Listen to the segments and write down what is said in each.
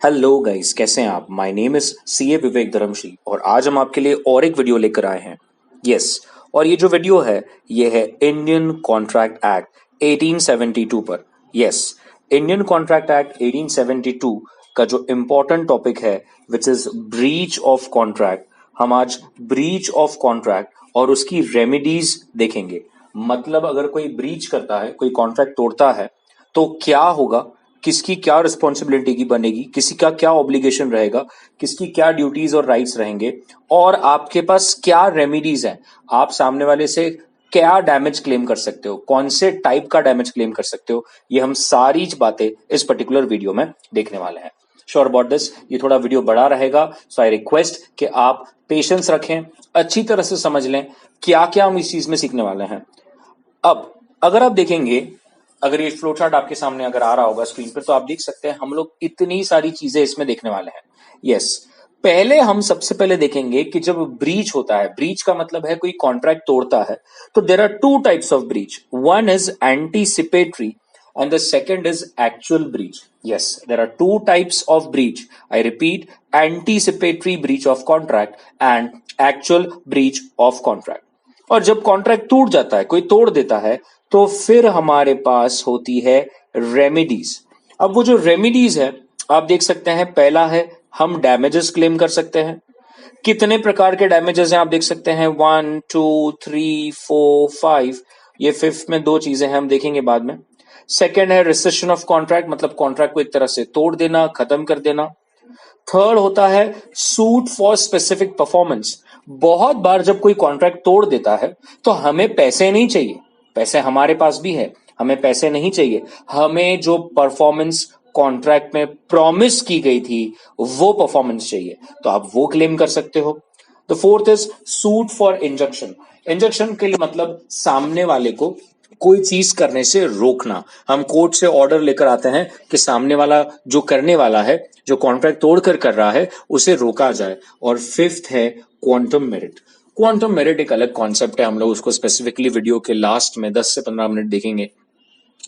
Hello guys, कैसे हैं आप? माय नेम इज सीए विवेक धर्मश्री और आज हम आपके लिए और एक वीडियो लेकर आए हैं। यस, और ये जो वीडियो है ये है इंडियन कॉन्ट्रैक्ट एक्ट 1872 पर। यस, इंडियन कॉन्ट्रैक्ट एक्ट 1872 का जो इम्पोर्टेंट टॉपिक है which is breach of contract. हम आज ब्रीच ऑफ कॉन्ट्रैक्ट और उसकी रेमेडीज देखेंगे। मतलब अगर कोई ब्रीच करता है, कोई कॉन्ट्रैक्ट तोड़ता है तो क्या होगा, किसकी क्या रिस्पॉन्सिबिलिटी की बनेगी, किसी का क्या ऑब्लिगेशन रहेगा, किसकी क्या ड्यूटीज और राइट्स रहेंगे, और आपके पास क्या रेमेडीज हैं। आप सामने वाले से क्या डैमेज क्लेम कर सकते हो, कौन से टाइप का डैमेज क्लेम कर सकते हो, ये हम सारी बातें इस पर्टिकुलर वीडियो में देखने वाले हैं। श्योर अबाउट दिस, ये थोड़ा वीडियो बड़ा रहेगा, सो आई रिक्वेस्ट कि आप पेशेंस रखें, अच्छी तरह से समझ लें क्या क्या हम इस चीज में सीखने वाले हैं। अब अगर आप देखेंगे, अगर ये फ्लो चार्ट आपके सामने अगर आ रहा होगा स्क्रीन पर, तो आप देख सकते हैं हम लोग इतनी सारी चीजें इसमें देखने वाले हैं। यस, पहले हम सबसे पहले देखेंगे कि जब ब्रीच होता है, ब्रीच का मतलब है कोई कॉन्ट्रैक्ट तोड़ता है, तो there are two types of breach. One is anticipatory and the second is actual breach. Yes, there are two types of breach. I repeat, anticipatory breach of contract and actual breach of contract. और जब contract टूट जाता है, कोई तोड़ देता है, तो फिर हमारे पास होती है रेमेडीज। अब वो जो रेमेडीज है आप देख सकते हैं, पहला है हम डैमेजेस क्लेम कर सकते हैं। कितने प्रकार के डैमेजेस हैं आप देख सकते हैं, 1 2 3 4 5, ये फिफ्थ में दो चीजें हैं, हम देखेंगे बाद में। सेकेंड है रिसेशन ऑफ कॉन्ट्रैक्ट, मतलब कॉन्ट्रैक्ट को एक तरह से तोड़ देना, खत्म कर देना। थर्ड होता है सूट फॉर स्पेसिफिक परफॉर्मेंस। बहुत बार जब कोई कॉन्ट्रैक्ट तोड़ देता है तो हमें पैसे नहीं चाहिए, पैसे हमारे पास भी है, हमें पैसे नहीं चाहिए, हमें जो परफॉर्मेंस कॉन्ट्रैक्ट में प्रॉमिस की गई थी वो परफॉर्मेंस चाहिए, तो आप वो क्लेम कर सकते हो। The fourth is suit for injunction. Injunction के लिए मतलब सामने वाले को कोई चीज करने से रोकना। हम कोर्ट से ऑर्डर लेकर आते हैं कि सामने वाला जो करने वाला है, जो कॉन्ट्रैक्ट तोड़कर कर रहा है, उसे रोका जाए। और फिफ्थ है क्वांटम मेरिट। क्वांटम मेरिट एक अलग कॉन्सेप्ट है, हम लोग उसको स्पेसिफिकली वीडियो के लास्ट में 10 से 15 मिनट देखेंगे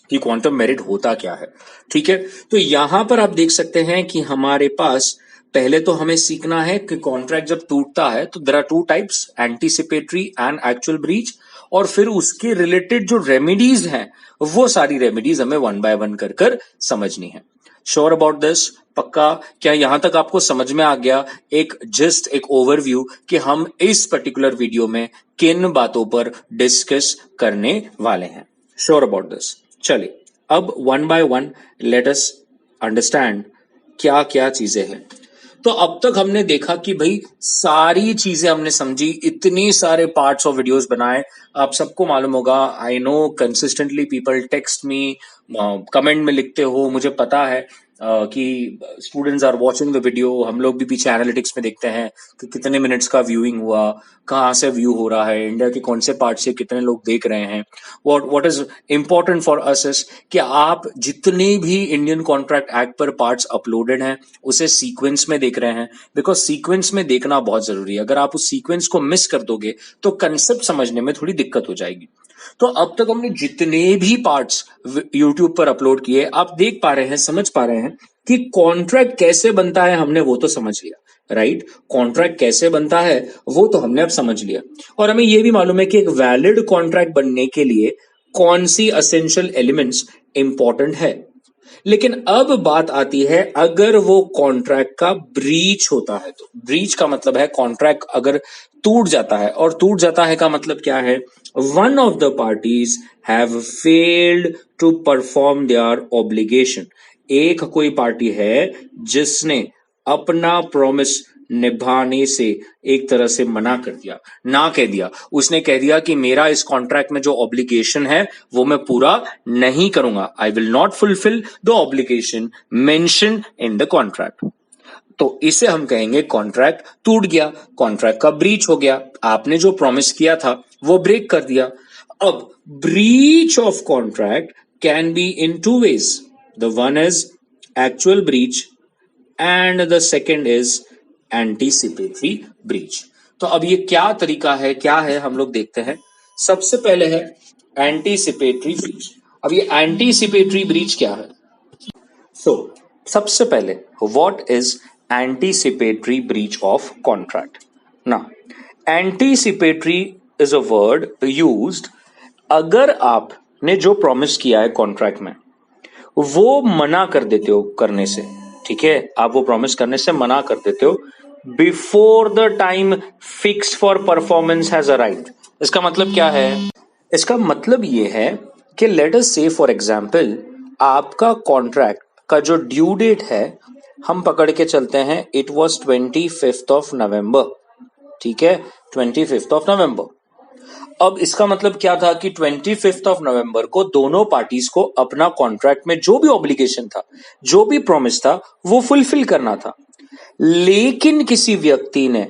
कि क्वांटम मेरिट होता क्या है। ठीक है, तो यहां पर आप देख सकते हैं कि हमारे पास पहले तो हमें सीखना है कि कॉन्ट्रैक्ट जब टूटता है तो there are two types, anticipatory and actual breach, और फिर उसके रिलेटेड जो रेमेडीज हैं वो सारी रेमेडीज हमें वन बाय वन कर कर समझनी है। Sure about this? पक्का? क्या यहां तक आपको समझ में आ गया एक जस्ट एक ओवरव्यू कि हम इस पर्टिकुलर वीडियो में किन बातों पर डिस्कस करने वाले हैं? Sure about this? चलिए अब one by one let us understand क्या क्या चीजें हैं। तो अब तक हमने देखा कि भाई सारी चीजें हमने समझी, इतनी सारे पार्ट्स ऑफ वीडियोस बनाए। आप सबको मालूम होगा, I know consistently people text me, comment में लिखते हो, मुझे पता है कि students are watching the video. हम लोग भी पीछे एनालिटिक्स में देखते हैं कि कितने मिनट्स का व्यूइंग हुआ, कहाँ से व्यू हो रहा है, इंडिया के कौन से पार्ट से कितने लोग देख रहे हैं। What is important for us is कि आप जितने भी इंडियन कॉन्ट्रैक्ट एक्ट पर पार्ट्स अपलोडेड हैं उसे सीक्वेंस में देख रहे हैं, बिकॉज सीक्वेंस में देखना बहुत जरूरी है। अगर आप उस सीक्वेंस को मिस कर दोगे तो कंसेप्ट समझने में थोड़ी दिक्कत हो जाएगी। तो अब तक हमने जितने भी पार्ट्स यूट्यूब पर अपलोड किए, आप देख पा रहे हैं, समझ पा रहे हैं कि कॉन्ट्रैक्ट कैसे बनता है, हमने वो तो समझ लिया। राइट, कॉन्ट्रैक्ट कैसे बनता है वो तो हमने अब समझ लिया, और हमें ये भी मालूम है कि एक वैलिड कॉन्ट्रैक्ट बनने के लिए कौन सी असेंशियल एलिमेंट्स इंपॉर्टेंट है। लेकिन अब बात आती है अगर वो कॉन्ट्रैक्ट का ब्रीच होता है तो। ब्रीच का मतलब है कॉन्ट्रैक्ट अगर टूट जाता है, और टूट जाता है का मतलब क्या है, one of the parties have failed to perform their obligation. एक कोई पार्टी है जिसने अपना प्रॉमिस निभाने से एक तरह से मना कर दिया, ना कह दिया, उसने कह दिया कि मेरा इस कॉन्ट्रैक्ट में जो ऑब्लिगेशन है वो मैं पूरा नहीं करूंगा, आई will not fulfil the obligation mention in the contract. तो इसे हम कहेंगे कॉन्ट्रैक्ट टूट गया, कॉन्ट्रैक्ट का ब्रीच हो गया, आपने जो प्रॉमिस किया था वो ब्रेक कर दिया। अब breach of contract can be in two ways, the one is actual breach and the second is anticipatory breach. तो अब ये क्या तरीका है, क्या है, हम लोग देखते हैं। सबसे पहले है एंटीसिपेटरी ब्रीच। अब ये एंटीसिपेटरी ब्रीच क्या है? सो सबसे पहले what is anticipatory breach of contract? ना, anticipatory is a word used अगर आपने जो प्रॉमिस किया है कॉन्ट्रैक्ट में वो मना कर देते हो करने से, ठीक है, आप वो प्रॉमिस करने से मना कर देते हो before the time fix for performance has arrived. इसका मतलब क्या है? इसका मतलब ये है कि late us say for example आपका कॉन्ट्रैक्ट का जो ड्यू डेट है हम पकड़ के चलते हैं, इट वाज 25th ऑफ नवंबर, ठीक है, 25th ऑफ नवंबर। अब इसका मतलब क्या था कि 25th ऑफ नवंबर को दोनों पार्टीज को अपना कॉन्ट्रैक्ट में जो भी ऑब्लिगेशन था, जो भी प्रॉमिस था, वो फुलफिल करना था। लेकिन किसी व्यक्ति ने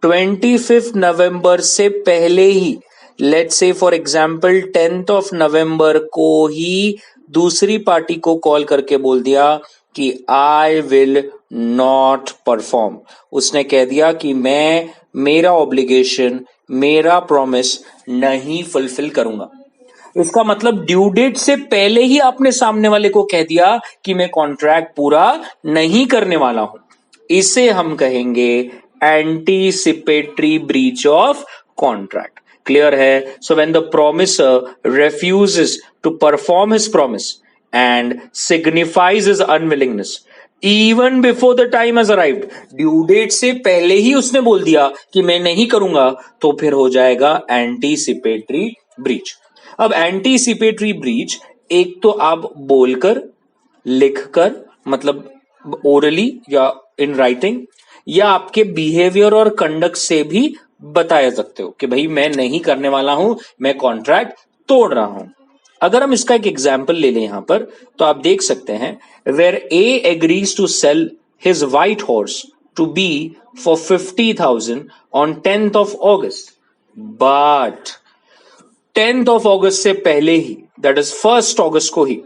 25th नवंबर से पहले ही, let's say for example 10th of November को ही दूसरी पार्टी को कॉल करके बोल दिया कि आई विल नॉट परफॉर्म। उसने कह दिया कि मैं मेरा ऑब्लिगेशन, मेरा प्रॉमिस नहीं फुलफिल करूंगा। इसका मतलब ड्यू डेट से पहले ही आपने सामने वाले को कह दिया कि मैं कॉन्ट्रैक्ट पूरा नहीं करने वाला हूं। इसे हम कहेंगे anticipatory breach of contract. Clear है? So when the promisor refuses to perform his promise and signifies his unwillingness even before the time has arrived, due date से पहले ही उसने बोल दिया कि मैं नहीं करूंगा, तो फिर हो जाएगा एंटीसिपेटरी ब्रीच। अब एंटीसिपेटरी ब्रीच एक तो आप बोलकर, लिखकर, मतलब ओरली या इन राइटिंग, या आपके बिहेवियर और कंडक्ट से भी बताया सकते हो कि भाई मैं नहीं करने वाला हूं, मैं कॉन्ट्रैक्ट तोड़ रहा हूं। अगर हम इसका एक एग्जाम्पल ले लें यहां पर, तो आप देख सकते हैं where A agrees to sell his white horse to be for 50,000 on 10th of August, but 10th of August से पहले ही, दैट इज 1st अगस्त को ही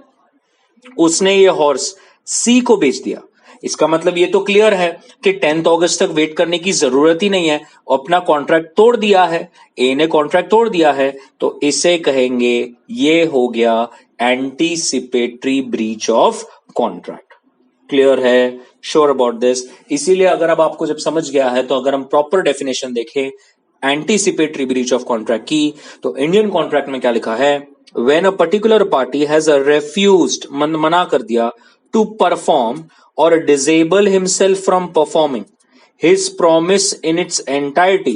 उसने ये हॉर्स सी को बेच दिया। इसका मतलब ये तो क्लियर है कि 10th अगस्त तक वेट करने की जरूरत ही नहीं है, अपना कॉन्ट्रैक्ट तोड़ दिया है, ए ने कॉन्ट्रैक्ट तोड़ दिया है, तो इसे कहेंगे ये हो गया anticipatory breach of contract. Clear है? Sure about this? इसीलिए अगर अब आपको जब समझ गया है, तो अगर हम प्रॉपर डेफिनेशन देखें एंटीसिपेटरी ब्रीच ऑफ कॉन्ट्रैक्ट की, तो इंडियन कॉन्ट्रैक्ट में क्या लिखा है? When a particular party has refused, मना कर दिया, to perform or disable himself from performing his promise in its entirety,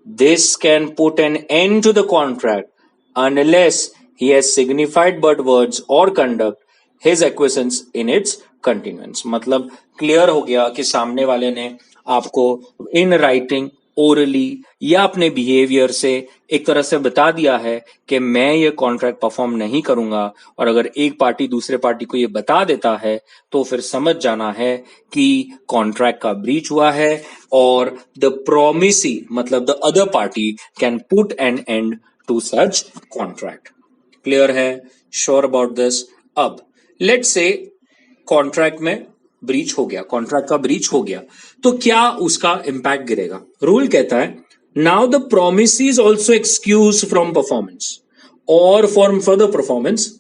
this can put an end to the contract unless he has signified by words or conduct his acquiescence in its continuance। मतलब clear हो गया कि सामने वाले ने आपको in writing, orally या अपने बिहेवियर से एक तरह से बता दिया है कि मैं ये कॉन्ट्रैक्ट परफॉर्म नहीं करूंगा, और अगर एक पार्टी दूसरे पार्टी को ये बता देता है तो फिर समझ जाना है कि कॉन्ट्रैक्ट का ब्रीच हुआ है, और द प्रोमिसी मतलब the other party can put an end to such contract. Clear है? Sure about this? अब लेट्स से कॉन्ट्रैक्ट में ब्रीच हो गया, कॉन्ट्रैक्ट का ब्रीच हो गया, तो क्या उसका इंपैक्ट गिरेगा? रूल कहता है now the promise is also excuse from performance और फॉर फर्दर परफॉर्मेंस।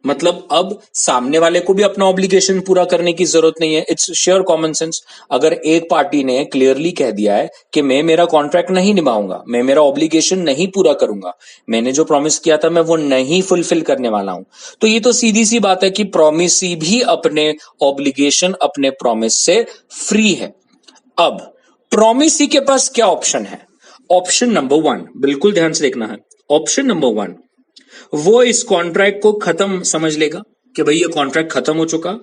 मतलब अब सामने वाले को भी अपना ऑब्लिगेशन पूरा करने की जरूरत नहीं है, इट्स शेयर कॉमन सेंस। अगर एक पार्टी ने क्लियरली कह दिया है कि मैं मेरा कॉन्ट्रैक्ट नहीं निभाऊंगा, मैं मेरा ऑब्लिगेशन नहीं पूरा करूंगा, मैंने जो प्रॉमिस किया था मैं वो नहीं फुलफिल करने वाला हूं, तो ये तो सीधी सी बात है कि प्रॉमिसी भी अपने ऑब्लिगेशन, अपने प्रॉमिस से फ्री है। अब प्रॉमिसी के पास क्या ऑप्शन है? ऑप्शन नंबर 1, बिल्कुल ध्यान से देखना है, ऑप्शन नंबर 1, वो इस कॉन्ट्रैक्ट को खत्म समझ लेगा कि भाई ये कॉन्ट्रैक्ट खत्म हो चुका,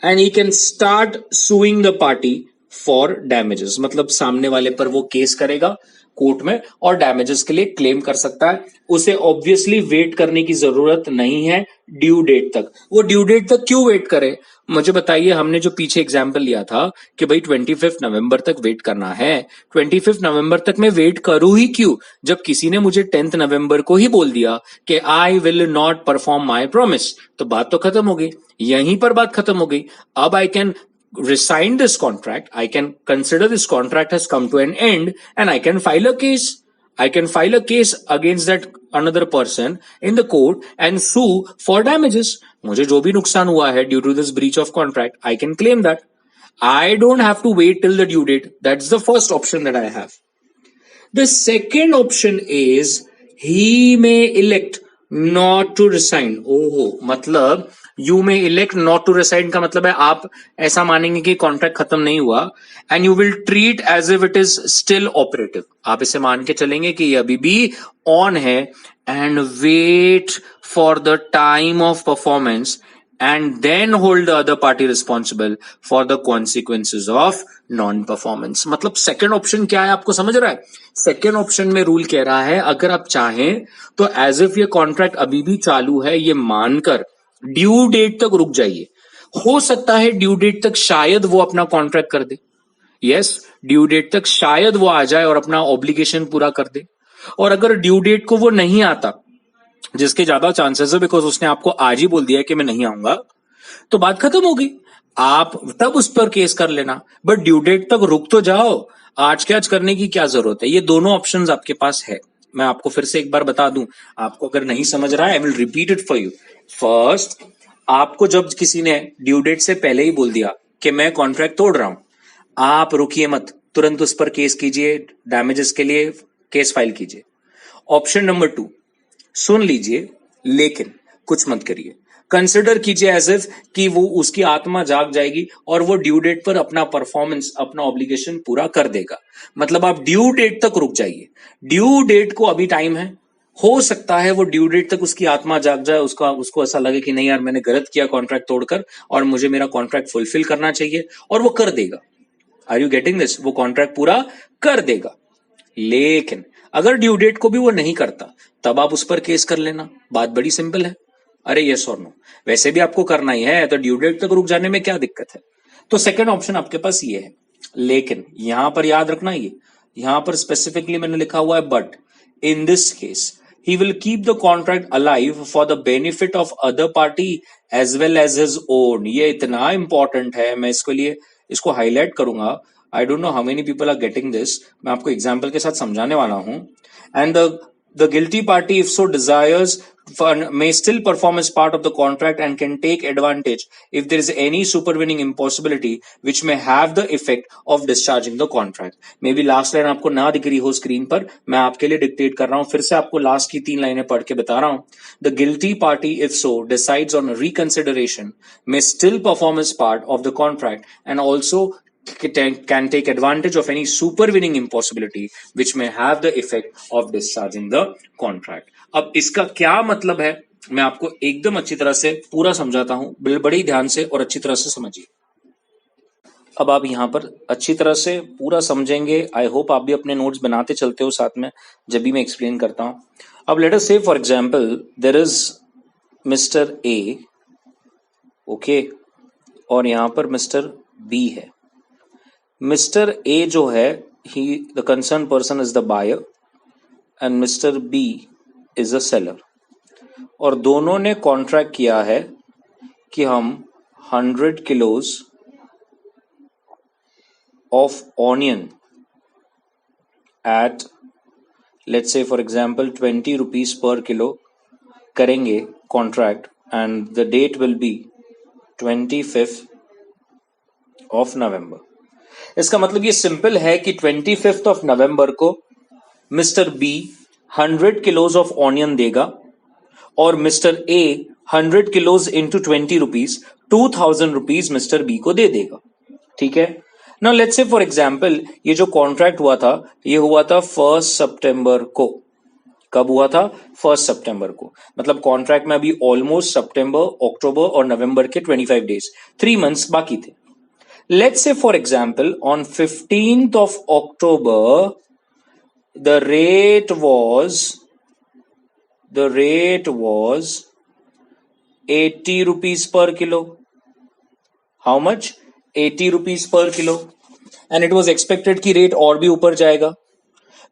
and he can start sewing the party for damages. मतलब सामने वाले पर वो केस करेगा कोर्ट में और डैमेजेस के लिए क्लेम कर सकता है। उसे ऑब्वियसली वेट करने की जरूरत नहीं है ड्यू डेट तक। वो ड्यू डेट तक क्यों वेट करे? मुझे बताइए, हमने जो पीछे एग्जाम्पल लिया था कि भाई 25 नवंबर तक वेट करना है, 25 नवंबर तक मैं वेट करूं ही क्यों, जब किसी ने मुझे 10th नवंबर को ही बोल दिया कि I will not perform my promise, तो बात तो खत्म हो गई, यहीं पर बात खत्म हो गई। अब I can resign this contract, I can consider this contract has come to an end and I can file a case। I can file a case against that another person in the court and sue for damages. मुझे जो भी नुकसान हुआ है due to this breach of contract, I can claim that. I don't have to wait till the due date. That's the first option that I have. The second option is he may elect not to resign. ओहो, मतलब you may elect not to resign का मतलब है आप ऐसा मानेंगे कि contract खत्म नहीं हुआ and you will treat as if it is still operative. आप इसे मान के चलेंगे कि ये अभी भी ऑन है and wait for the time of performance and then hold the other party responsible for the consequences of non-performance. मतलब सेकेंड ऑप्शन क्या है आपको समझ रहा है? सेकेंड ऑप्शन में रूल कह रहा है अगर आप चाहें तो एज इफ ये कॉन्ट्रैक्ट अभी भी चालू है ये मानकर ड्यू डेट तक रुक जाइए. हो सकता है ड्यू डेट तक शायद वो अपना कॉन्ट्रैक्ट कर दे. यस, ड्यू डेट तक शायद वो आ जाए और अपना ऑब्लिगेशन पूरा कर दे. और अगर ड्यू डेट को वो नहीं आता, जिसके ज्यादा चांसेस है बिकॉज उसने आपको आज ही बोल दिया कि मैं नहीं आऊंगा, तो बात खत्म होगी. आप तब उस पर केस कर लेना, बट ड्यू डेट तक रुक तो जाओ. आज के आज करने की क्या जरूरत है? ये दोनों ऑप्शंस आपके पास है. मैं आपको फिर से एक बार बता दूं, आपको अगर नहीं समझ रहा है I will repeat it for you. First, आपको जब किसी ने ड्यू डेट से पहले ही बोल दिया कि मैं कॉन्ट्रैक्ट तोड़ रहा हूं, आप रुकिए मत, तुरंत उस पर केस कीजिए, डैमेजेस के लिए केस फाइल कीजिए. ऑप्शन नंबर 2, सुन लीजिए लेकिन कुछ मत करिए. कंसिडर कीजिए एज इफ कि वो उसकी आत्मा जाग जाएगी और वो ड्यू डेट पर अपना परफॉर्मेंस, अपना ऑब्लिगेशन पूरा कर देगा. मतलब आप ड्यू डेट तक रुक जाइए. ड्यू डेट को अभी टाइम है. हो सकता है वो ड्यू डेट तक उसकी आत्मा जाग जाए, उसको ऐसा लगे कि नहीं यार मैंने गलत किया कॉन्ट्रैक्ट तोड़कर और मुझे मेरा कॉन्ट्रैक्ट फुलफिल करना चाहिए, और वो कर देगा. Are you getting this? वो कॉन्ट्रैक्ट पूरा कर देगा. लेकिन अगर ड्यू डेट को भी वो नहीं करता तब आप उस पर केस कर लेना. बात बड़ी सिंपल है. अरे यस और नो, वैसे भी आपको करना ही है तो ड्यू डेट तक रुक जाने में क्या दिक्कत है? तो सेकंड ऑप्शन आपके पास ये है. लेकिन यहां पर याद रखना, ये यहां पर स्पेसिफिकली मैंने लिखा हुआ है but in this case he will keep the contract alive for the benefit of other party as well as his own. ये इतना इंपॉर्टेंट है, मैं इसको हाईलाइट करूंगा. I don't know how many people are getting this. मैं आपको example के साथ समझाने वाला हूं. And the guilty party, if so desires, may still perform as part of the contract and can take advantage if there is any supervening impossibility which may have the effect of discharging the contract. May be last line आपको ना दिख रही हो screen पर, मैं आपके लिए dictate कर रहा हूं. फिर से आपको लास्ट की 3 लाइनें पढ़ के बता रहा हूं. The guilty party, if so decides on reconsideration, may still perform as part of the contract and also can take advantage of any supervening impossibility which may have the effect of discharging the contract. अब इसका क्या मतलब है मैं आपको एकदम अच्छी तरह से पूरा समझाता हूं. बड़ी ध्यान से और अच्छी तरह से समझिए. अब आप यहां पर अच्छी तरह से पूरा समझेंगे. आई होप आप भी अपने नोट्स बनाते चलते हो साथ में जब भी मैं एक्सप्लेन करता हूं. अब let us say for example there is mister A, okay, और यहां पर मिस्टर बी है. मिस्टर ए जो है, he the concern person is the buyer and mister B is a seller. और दोनों ने कॉन्ट्रैक्ट किया है कि हम 100 kilos of onion at let's say for example 20 rupees per kilo करेंगे contract and the date will be 25th of November. इसका मतलब ये सिंपल है कि 25th ऑफ नवंबर को mister B 100 kilos of onion देगा और mister A 100 kilos into 20 rupees 2000 rupees mister B को दे देगा. ठीक है. Now let's say for example ये जो कॉन्ट्रैक्ट हुआ था ये हुआ था 1 सितंबर को. कब हुआ था? 1 सितंबर को. मतलब कॉन्ट्रैक्ट में अभी ऑलमोस्ट सितंबर, अक्टूबर और नवंबर के 25 डेज, 3 मंथ्स बाकी थे. Let's say for example on 15th of October the rate was 80 rupees per kilo. How much? 80 rupees per kilo. And it was expected कि रेट और भी ऊपर जाएगा.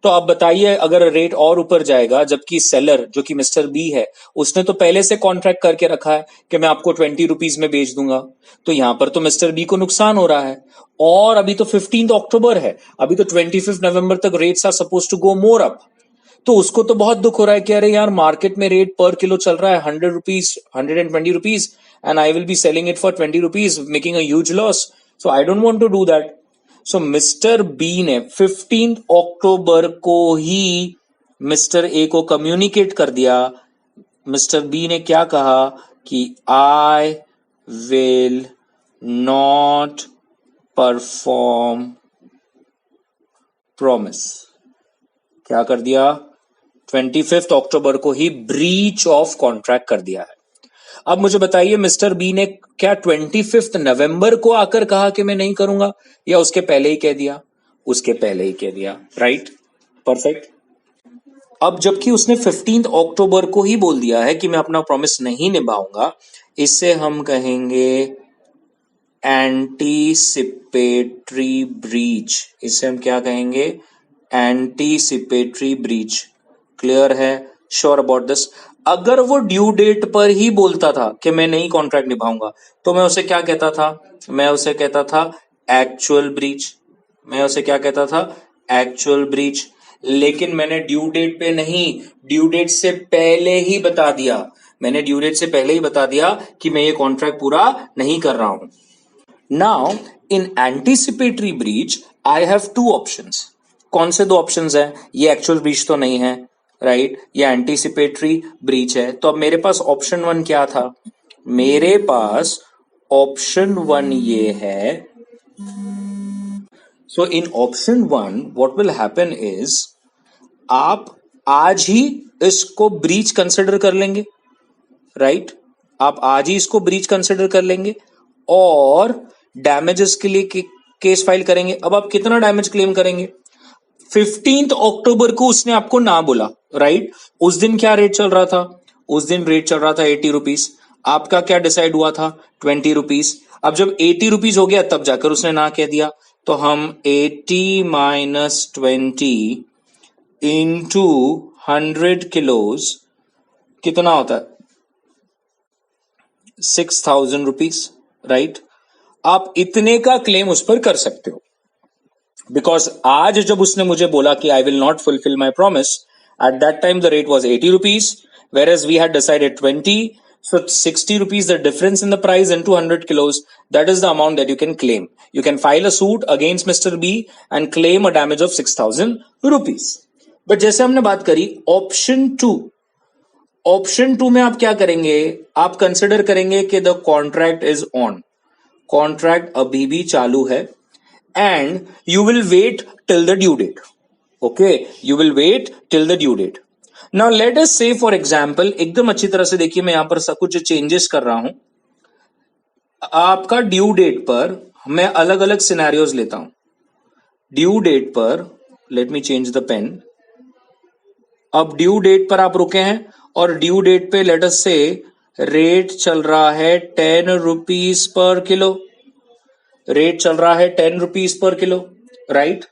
तो आप बताइए अगर रेट और ऊपर जाएगा, जबकि सेलर जो कि मिस्टर बी है उसने तो पहले से कॉन्ट्रैक्ट करके रखा है कि मैं आपको 20 रुपीज में बेच दूंगा, तो यहां पर तो मिस्टर बी को नुकसान हो रहा है. और अभी तो 15 अक्टूबर है, अभी तो 25 नवंबर तक rates are suppose to go more up. तो उसको तो बहुत दुख हो रहा है कि अरे यार मार्केट में रेट पर किलो चल रहा है 100 rupees, 120 rupees, and I will be selling it for 20 rupees, making a huge loss. So I don't want to do that. So mister B ने 15 अक्टूबर को ही मिस्टर ए को कम्युनिकेट कर दिया. मिस्टर बी ने क्या कहा कि I will not perform promise. क्या कर दिया? 25 अक्टूबर को ही ब्रीच ऑफ कॉन्ट्रैक्ट कर दिया है. अब मुझे बताइए मिस्टर बी ने क्या 25 नवंबर को आकर कहा कि मैं नहीं करूंगा, या उसके पहले ही कह दिया? उसके पहले ही कह दिया. Right, perfect. अब जबकि उसने 15 अक्टूबर को ही बोल दिया है कि मैं अपना प्रॉमिस नहीं निभाऊंगा, इससे हम कहेंगे एंटीसिपेटरी ब्रीच. इसे हम क्या कहेंगे? Anticipatory breach. क्लियर है? Sure about this? अगर वो ड्यू डेट पर ही बोलता था कि मैं नहीं कॉन्ट्रैक्ट निभाऊंगा, तो मैं उसे क्या कहता था? मैं उसे कहता था एक्चुअल ब्रीच. मैं उसे क्या कहता था? Actual breach. लेकिन मैंने ड्यू डेट पे नहीं, ड्यू डेट से पहले ही बता दिया. मैंने ड्यू डेट से पहले ही बता दिया कि मैं ये कॉन्ट्रैक्ट पूरा नहीं कर रहा हूं. Now in anticipatory breach I have two options. कौन से दो ऑप्शंस हैं? ये एक्चुअल ब्रीच तो नहीं है, राइट, ये एंटीसिपेटरी ब्रीच है. तो अब मेरे पास ऑप्शन 1 क्या था? मेरे पास ऑप्शन 1 ये है. So in option 1 what will happen is, आप आज ही इसको ब्रीच कंसिडर कर लेंगे, राइट, आप आज ही इसको ब्रीच कंसिडर कर लेंगे और डैमेजेस के लिए केस फाइल करेंगे. अब आप कितना डैमेज क्लेम करेंगे? 15 अक्टूबर को उसने आपको ना बोला, राइट. उस दिन क्या रेट चल रहा था? उस दिन रेट चल रहा था 80 रुपीज. आपका क्या डिसाइड हुआ था? 20 रुपीज. अब जब 80 रुपीज हो गया तब जाकर उसने ना कह दिया. तो हम 80 माइनस 20 इंटू 100 किलोज कितना होता है? 6,000 रुपीज, राइट. आप इतने का क्लेम उस पर कर सकते हो, बिकॉज आज जब उसने मुझे बोला कि I will not fulfill my promise, at that time the rate was 80 rupees, whereas we had decided 20. So 60 rupees, the difference in the price into 100 kilos, that is the amount that you can claim. You can file a suit against Mr. B and claim a damage of 6,000 rupees. But जैसे हमने बात करी option 2, option 2 में आप क्या करेंगे? आप consider करेंगे कि the contract is on, contract अभी भी चालू है, and you will wait till the due date. Okay, you will wait till the due date. Now let us say for example, एकदम अच्छी तरह से देखिए, मैं यहां पर सब कुछ चेंजेस कर रहा हूं. आपका ड्यू डेट पर मैं अलग अलग सिनेरियोज लेता हूं. ड्यू डेट पर, let me change the pen. अब ड्यू डेट पर आप रुके हैं और ड्यू डेट पे लेट अस से रेट चल रहा है 10 रुपीज पर किलो. रेट चल रहा है 10 रुपीज पर किलो, राइट.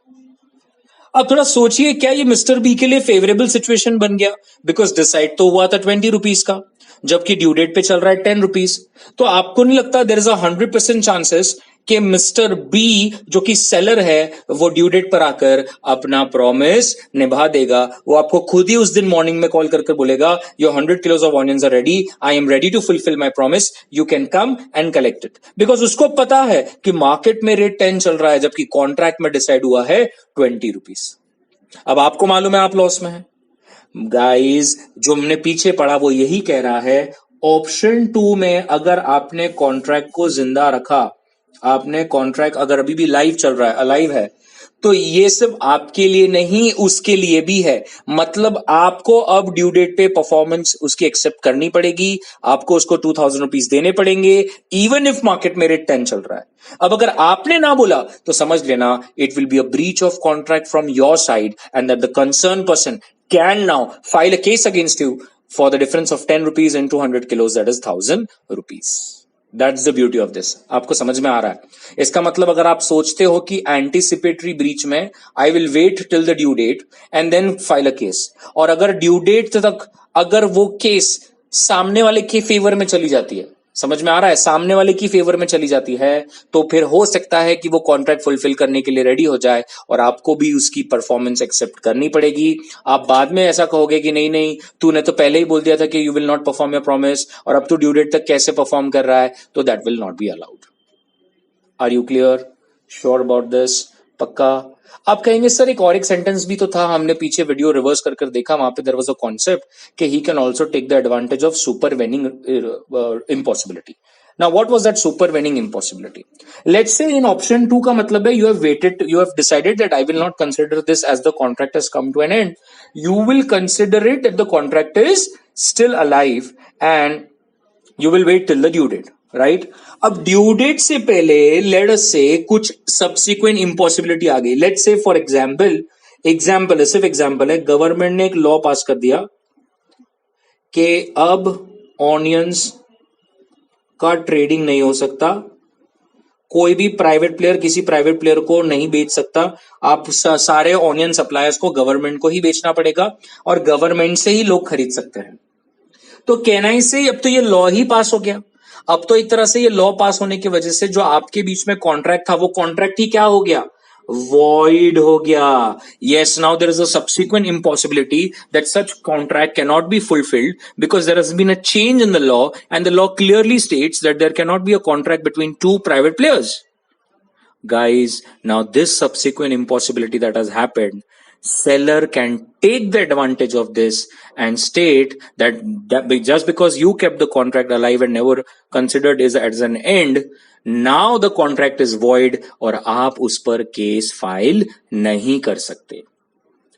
अब थोड़ा सोचिए, क्या ये मिस्टर बी के लिए फेवरेबल सिचुएशन बन गया? बिकॉज डिसाइड तो हुआ था 20 रुपीज का, जबकि ड्यू डेट पे चल रहा है 10 रुपीज. तो आपको नहीं लगता देयर इज अ 100% चांसेस कि मिस्टर बी जो कि सेलर है वो ड्यू डेट पर आकर अपना प्रॉमिस निभा देगा? वो आपको खुद ही उस दिन मॉर्निंग में कॉल करके बोलेगा, your 100 kilos of onions are ready, I am ready to fulfill my promise, you can come and collect it. Because उसको पता है कि मार्केट में रेट 10 चल रहा है, जबकि कॉन्ट्रैक्ट में डिसाइड हुआ है 20 रुपीज. अब आपको मालूम है आप लॉस में है. गाइस, जो हमने पीछे पढ़ा वो यही कह रहा है, ऑप्शन 2 में अगर आपने कॉन्ट्रैक्ट को जिंदा रखा, आपने कॉन्ट्रैक्ट अगर अभी भी लाइव चल रहा है, अलाइव है, तो ये सब आपके लिए नहीं, उसके लिए भी है. मतलब आपको अब ड्यू डेट पे परफॉर्मेंस उसकी एक्सेप्ट करनी पड़ेगी, आपको उसको 2,000 रुपीज देने पड़ेंगे, इवन इफ मार्केट में रेट 10 चल रहा है. अब अगर आपने ना बोला तो समझ लेना it will be a breach of contract from your side, and that the concern person can now file a case against you for the difference of 10 rupees in 200 kilos, that is 1,000 rupees. That's the beauty of this. आपको समझ में आ रहा है? इसका मतलब अगर आप सोचते हो कि एंटीसिपेटरी ब्रीच में I will wait till the due date and then file a case, और अगर ड्यू डेट तक अगर वो केस सामने वाले के फेवर में चली जाती है, समझ में आ रहा है, सामने वाले की फेवर में चली जाती है तो फिर हो सकता है कि वो कॉन्ट्रैक्ट फुलफिल करने के लिए रेडी हो जाए और आपको भी उसकी परफॉर्मेंस एक्सेप्ट करनी पड़ेगी। आप बाद में ऐसा कहोगे कि नहीं नहीं तूने तो पहले ही बोल दिया था कि you will not perform your promise और अब तू ड्यू डेट तक कैसे परफॉर्म कर रहा है, तो that will not be allowed. Are you clear? Sure about this? पक्का? आप कहेंगे सर एक सेंटेंस भी तो था, हमने पीछे वीडियो रिवर्स कर कर देखा, वहां पे देयर वाज अ कॉन्सेप्ट कि he can also take the advantage of supervening impossibility. Now what was that supervening impossibility? Let's say in option 2 का मतलब है you have decided that I will not consider this as the contract has come to an end, you will consider it that the contract is still alive and you will wait till the due date, right? अब due date से पहले late us से कुछ subsequent impossibility आ गई। Let's say for example है, सिर्फ example है, government ने एक लॉ पास कर दिया कि अब ऑनियंस का ट्रेडिंग नहीं हो सकता, कोई भी प्राइवेट प्लेयर किसी प्राइवेट प्लेयर को नहीं बेच सकता, आप सारे ऑनियन सप्लायर्स को गवर्नमेंट को ही बेचना पड़ेगा और गवर्नमेंट से ही लोग खरीद सकते हैं। तो कहना ही से अब तो ये लॉ ही पास हो गया। अब तो एक तरह से ये लॉ पास होने की वजह से जो आपके बीच में कॉन्ट्रैक्ट था वो कॉन्ट्रैक्ट ही क्या हो गया? void हो गया। Yes, now there is a subsequent impossibility that such contract cannot be fulfilled because there has been a change in the law and the law clearly states that there cannot be a contract between two private players. Guys, now this subsequent impossibility that has happened, seller can take the advantage of this and state that just because you kept the contract alive and never considered it as an end, now the contract is void और आप उस पर case file नहीं कर सकते।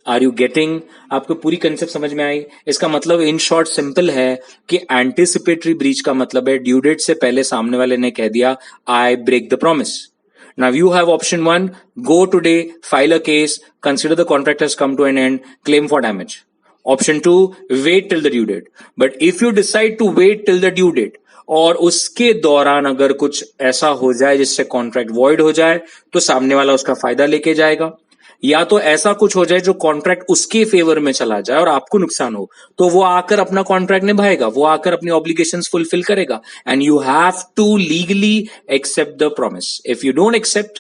Are you getting? आपको पूरी concept समझ में आई? इसका मतलब इन शॉर्ट सिंपल है कि एंटिसिपेटरी ब्रीच का मतलब है ड्यू डेट से पहले सामने वाले ने कह दिया I break the promise. Now you have option 1, go today, file a case, consider the contract has come to an end, claim for damage. Option 2, wait till the due date. But if you decide to wait till the due date और उसके दौरान अगर कुछ ऐसा हो जाए जिससे contract void हो जाए तो सामने वाला उसका फायदा लेके जाएगा, या तो ऐसा कुछ हो जाए जो कॉन्ट्रैक्ट उसके फेवर में चला जाए और आपको नुकसान हो, तो वो आकर अपना कॉन्ट्रैक्ट निभाएगा, वो आकर अपनी ऑब्लिगेशंस फुलफिल करेगा and you have to legally accept the promise. If you don't accept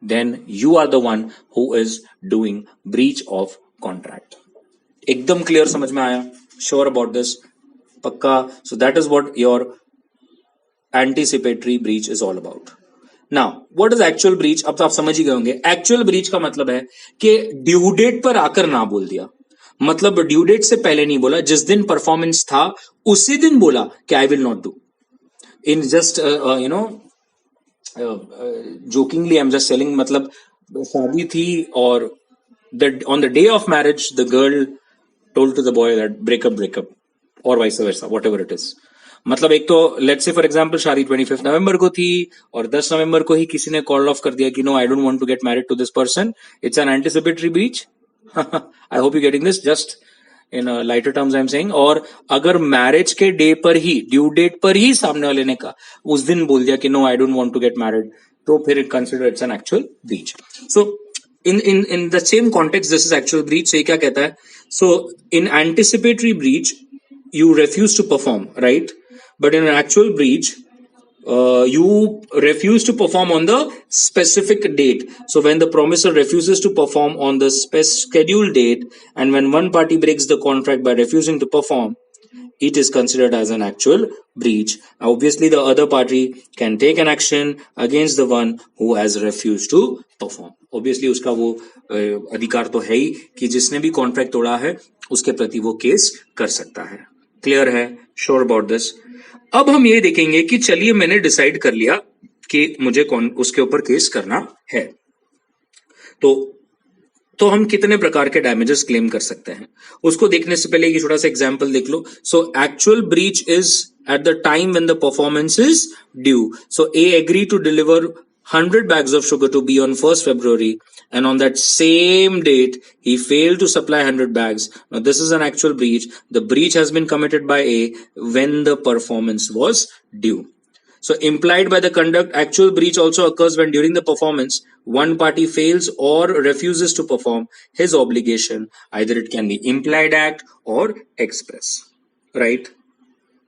then you are the one who is doing breach of contract. एकदम क्लियर समझ में आया? Sure about this? पक्का? So that is what your anticipatory breach is all about. Now what is actual breach? अब तो आप समझ ही गए होंगे। एक्चुअल ब्रीच का मतलब है कि ड्यू डेट पर आकर ना बोल दिया, मतलब ड्यू डेट से पहले नहीं बोला, जिस दिन परफॉर्मेंस था उसी दिन बोला कि I will not do. In just jokingly I am just selling, मतलब शादी थी और on the day of marriage the girl told to the boy that breakup और vice versa, whatever it is. मतलब एक तो लेट्स से फॉर एग्जांपल शादी 25 नवंबर को थी और 10 नवंबर को ही किसी ने कॉल ऑफ कर दिया कि no I don't want to get married to this person, it's an anticipatory breach. I hope you getting this, just in lighter terms I am saying. और अगर मैरिज के डे पर ही, ड्यू डेट पर ही सामने वाले ने कहा, उस दिन बोल दिया कि no I don't want to get married, तो फिर consider it's an actual breach. So in the same context this is actual breach। so ये क्या कहता है? so in anticipatory breach you refuse to perform, right? But in an actual breach you refuse to perform on the specific date. So when the promisor refuses to perform on the scheduled date and when one party breaks the contract by refusing to perform, it is considered as an actual breach. Obviously the other party can take an action against the one who has refused to perform. Obviously उसका वो अधिकार तो है ही कि जिसने भी contract तोड़ा है उसके प्रति वो केस कर सकता है। क्लियर है? Sure about this? अब हम ये देखेंगे कि चलिए मैंने डिसाइड कर लिया कि मुझे उसके ऊपर केस करना है, तो हम कितने प्रकार के डैमेजेस क्लेम कर सकते हैं उसको देखने से पहले एक छोटा सा एग्जांपल देख लो। So actual breach is at the time when the performance is due. So a agree to deliver 100 bags of sugar to B on 1st February and on that same date he failed to supply 100 bags. Now this is an actual breach. The breach has been committed by A when the performance was due. So implied by the conduct, actual breach also occurs when during the performance one party fails or refuses to perform his obligation. Either it can be implied act or express, right?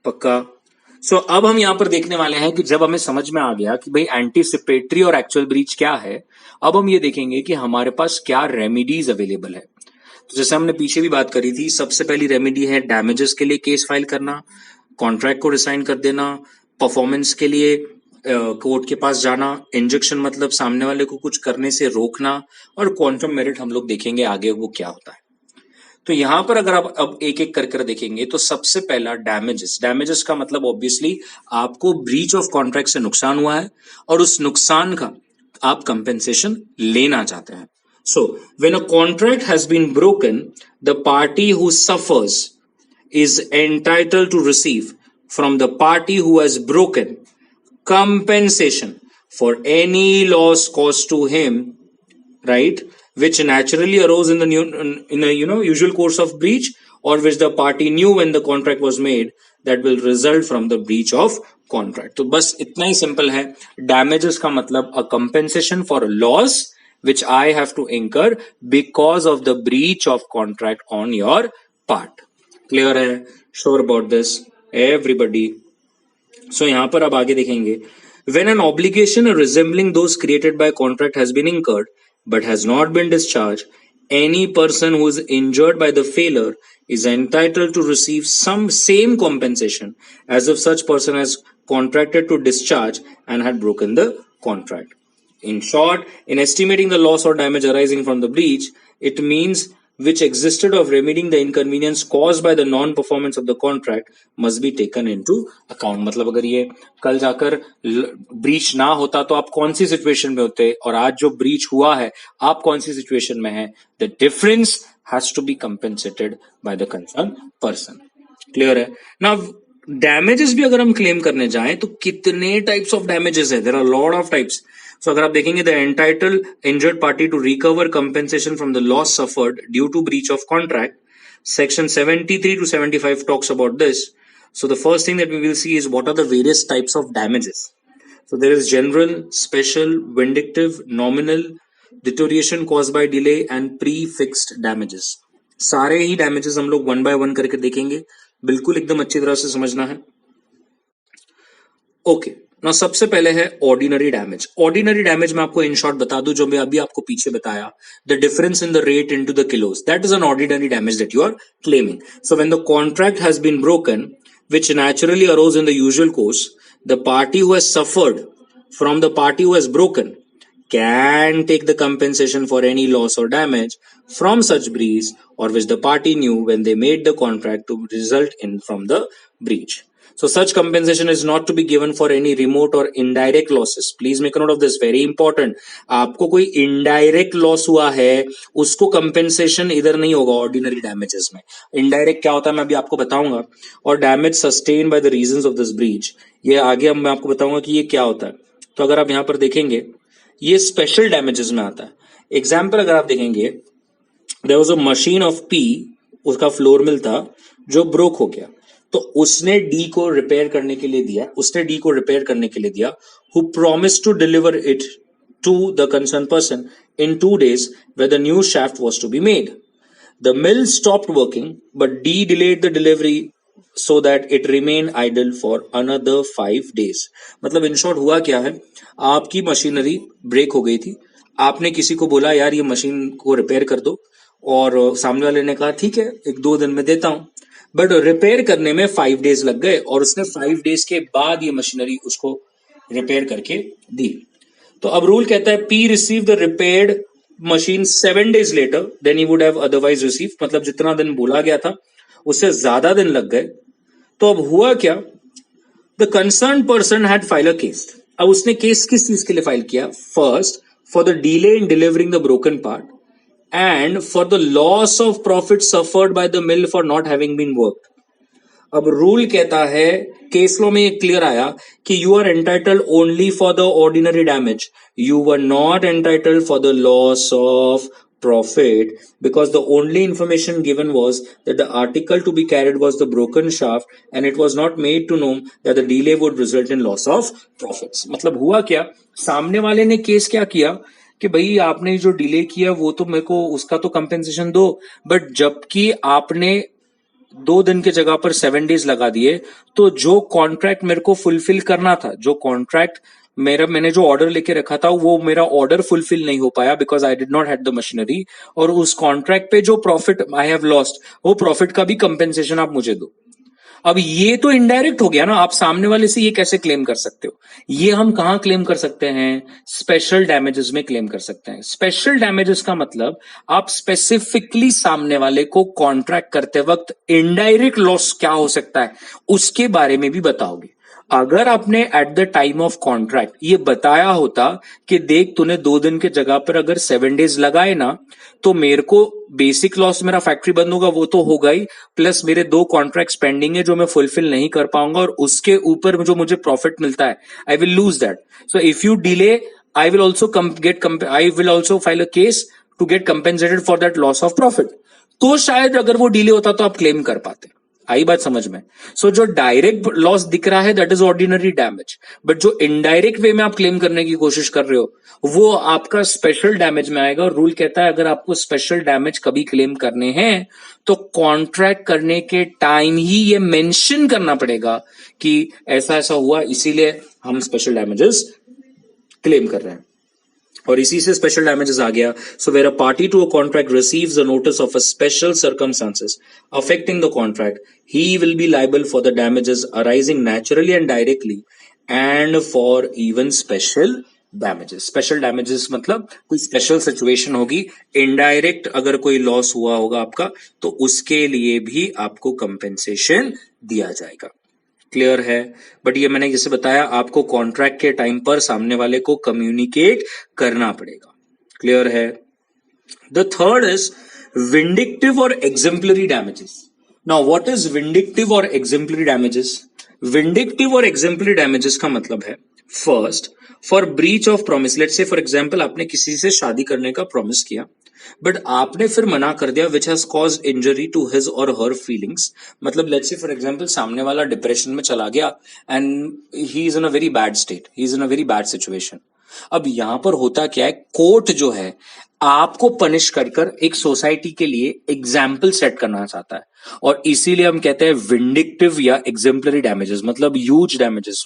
Pakka? सो अब हम यहां पर देखने वाले हैं कि जब हमें समझ में आ गया कि भाई एंटीसिपेटरी और एक्चुअल ब्रीच क्या है, अब हम ये देखेंगे कि हमारे पास क्या रेमेडीज अवेलेबल है। तो जैसे हमने पीछे भी बात करी थी, सबसे पहली रेमेडी है डैमेजेस के लिए केस फाइल करना, कॉन्ट्रैक्ट को रिसाइन कर देना, परफॉर्मेंस के लिए कोर्ट के पास जाना, इंजेक्शन मतलब सामने वाले को कुछ करने से रोकना, और क्वांटम मेरिट हम लोग देखेंगे आगे वो क्या होता है। तो यहां पर अगर आप अब एक एक कर देखेंगे तो सबसे पहला डैमेजेस। डैमेजेस का मतलब ऑब्वियसली आपको ब्रीच ऑफ कॉन्ट्रैक्ट से नुकसान हुआ है और उस नुकसान का आप कंपेंसेशन लेना चाहते हैं। So when a contract has been broken, the party who suffers is entitled to receive from the party who has broken compensation for any loss caused to him, right, which naturally arose in the usual course of breach, or which the party knew when the contract was made, that will result from the breach of contract. तो बस इतना ही simple है। damages का मतलब a compensation for a loss which I have to incur because of the breach of contract on your part. Clear है? Sure about this everybody? So यहां पर अब आगे देखेंगे, when an obligation resembling those created by contract has been incurred but has not been discharged, any person who is injured by the failure is entitled to receive some same compensation as if such person has contracted to discharge and had broken the contract. In short, in estimating the loss or damage arising from the breach, it means which existed of remedying the inconvenience caused by the non-performance of the contract must be taken into account. मतलब अगर ये कल जाकर breach ना होता तो आप कौन सी सिचुएशन में होते, और आज जो ब्रीच हुआ है आप कौन सी सिचुएशन में है, the difference has to be compensated by the concern person. Clear है ना? डैमेजेस भी अगर हम क्लेम करने जाएं तो कितने टाइप्स ऑफ डैमेजेस है, there are lot of types. So अगर आप देखेंगे, the entitle injured party to recover compensation from the loss suffered due to breach of contract, section 73 to 75 talks about this. So the first thing that we will see is what are the various types of damages. So there is general, special, vindictive, nominal, deterioration caused by delay and prefixed damages. सारे ही damages हम लोग one by one करके देखेंगे, बिल्कुल एकदम अच्छी तरह से समझना है। ओके, ना सबसे पहले है ऑर्डिनरी डैमेज। ऑर्डिनरी डैमेज मैं आपको इन शॉर्ट बता दूं, जो मैं अभी आपको पीछे बताया, the difference in the rate into the kilos, that is an ordinary damage that you are claiming. So when the contract has been broken which naturally arose in the usual course, the party who has suffered from the party who has broken can take the compensation for any loss or damage from such breach or which the party knew when they made the contract to result in from the breach. So such compensation is not to be given for any remote or indirect losses. Please make a note of this, very important. आपको कोई indirect loss हुआ है, उसको compensation इधर नहीं होगा ordinary damages में। Indirect क्या होता है मैं अभी आपको बताऊंगा, और damage sustained by the reasons of this breach, ये आगे मैं आपको बताऊंगा कि ये क्या होता है। तो अगर आप यहां पर देखेंगे, ये स्पेशल डैमेजेस में आता है। एग्जाम्पल अगर आप देखेंगे, there was a machine of P, उसका फ्लोर मिल था जो ब्रोक हो गया, तो उसने डी को रिपेयर करने के लिए दिया, who promised to deliver it to the concern person in 2 days where the new shaft was to be made. The mill stopped working but D delayed the delivery so that it remained idle for another 5 days. मतलब in short हुआ क्या है, आपकी machinery break हो गई थी, आपने किसी को बोला यार ये मशीन को रिपेयर कर दो, और सामने वाले ने कहा ठीक है 1-2 दिन में देता हूं, बट रिपेयर करने में 5 days लग गए और उसने 5 days के बाद ये मशीनरी उसको रिपेयर करके दी। तो अब रूल कहता है P receive the repaired machine 7 days later then he would have otherwise receive, मतलब जितना दिन बोला गया था उससे ज्यादा दिन लग गए। तो अब हुआ क्या, the concern person had file a case. अब उसने केस किस चीज के लिए फाइल किया, first for the delay in delivering the broken part and for the loss of profit suffered by the mill for not having been worked. अब rule कहता है, केस लॉ में ये क्लियर आया कि you are entitled only for the ordinary damage, you were not entitled for the loss of profit because the only information given was that the article to be carried was the broken shaft and it was not made to know that the delay would result in loss of profits. मतलब हुआ क्या, सामने वाले ने case क्या किया कि भाई आपने जो डिले किया वो तो मेरे को उसका तो कंपेंसेशन दो, बट जबकि आपने 2 दिन की जगह पर 7 days लगा दिए, तो जो कॉन्ट्रैक्ट मेरे को फुलफिल करना था, जो कॉन्ट्रैक्ट मैंने जो ऑर्डर लेके रखा था, वो मेरा ऑर्डर फुलफिल नहीं हो पाया because I did not had the machinery, और उस कॉन्ट्रैक्ट पे जो प्रॉफिट आई हैव लॉस्ट, वो प्रॉफिट का भी कंपेंसेशन आप मुझे दो। अब ये तो इनडायरेक्ट हो गया ना, आप सामने वाले से ये कैसे क्लेम कर सकते हो? ये हम कहां क्लेम कर सकते हैं? स्पेशल डैमेजेस में क्लेम कर सकते हैं। स्पेशल डैमेजेस का मतलब आप स्पेसिफिकली सामने वाले को कॉन्ट्रैक्ट करते वक्त इनडायरेक्ट लॉस क्या हो सकता है उसके बारे में भी बताओगे। अगर आपने eight the time of contract ये बताया होता कि देख तूने 2 दिन के जगह पर अगर 7 days लगाए ना, तो मेरे को बेसिक लॉस, मेरा फैक्ट्री बंद होगा वो तो होगा ही, प्लस मेरे 2 कॉन्ट्रैक्ट्स पेंडिंग है जो मैं फुलफिल नहीं कर पाऊंगा, और उसके ऊपर जो मुझे प्रॉफिट मिलता है I will lose that. So if you delay, I will also I will also file a case to get compensated for that loss of profit. तो शायद अगर वो डिले होता तो आप क्लेम कर पाते। आई बात समझ में? सो जो डायरेक्ट लॉस दिख रहा है that is ordinary damage, but जो इनडायरेक्ट वे में आप क्लेम करने की कोशिश कर रहे हो वो आपका स्पेशल डैमेज में आएगा। और रूल कहता है अगर आपको स्पेशल डैमेज कभी क्लेम करने हैं तो कॉन्ट्रैक्ट करने के टाइम ही ये मेंशन करना पड़ेगा कि ऐसा ऐसा हुआ, इसीलिए हम स्पेशल डैमेजेस क्लेम कर रहे हैं। और इसी से स्पेशल डैमेजेस आ गया। So where a party to a contract receives a notice of a special circumstances affecting the contract, he will be liable for the damages arising naturally and directly and for even special damages. Special damages मतलब कोई special situation होगी, indirect अगर कोई loss हुआ होगा आपका, तो उसके लिए भी आपको कंपेंसेशन दिया जाएगा। क्लियर है? बट ये मैंने जैसे बताया आपको कॉन्ट्रैक्ट के टाइम पर सामने वाले को कम्युनिकेट करना पड़ेगा। क्लियर है? द थर्ड इज विंडिक्टिव और exemplary damages. Now what is vindictive और एग्जेम्पलरी डैमेजेस? विंडिक्टिव और एग्जेम्पलरी डैमेजेस का मतलब है, first, for breach of promise. Let's say for example आपने किसी से शादी करने का प्रॉमिस किया, बट आपने फिर मना कर दिया, which has caused injury to his और हर फीलिंग्स। मतलब लेट्स से फॉर एग्जांपल सामने वाला डिप्रेशन में चला गया and he is in a very bad state, he is in a very bad situation. अब यहां पर होता क्या है, कोर्ट जो है आपको पनिश कर कर एक सोसाइटी के लिए एग्जाम्पल सेट करना चाहता है, और इसीलिए हम कहते हैं विंडिक्टिव या एग्जेम्पलरी डैमेजेस, मतलब ह्यूज डैमेजेस,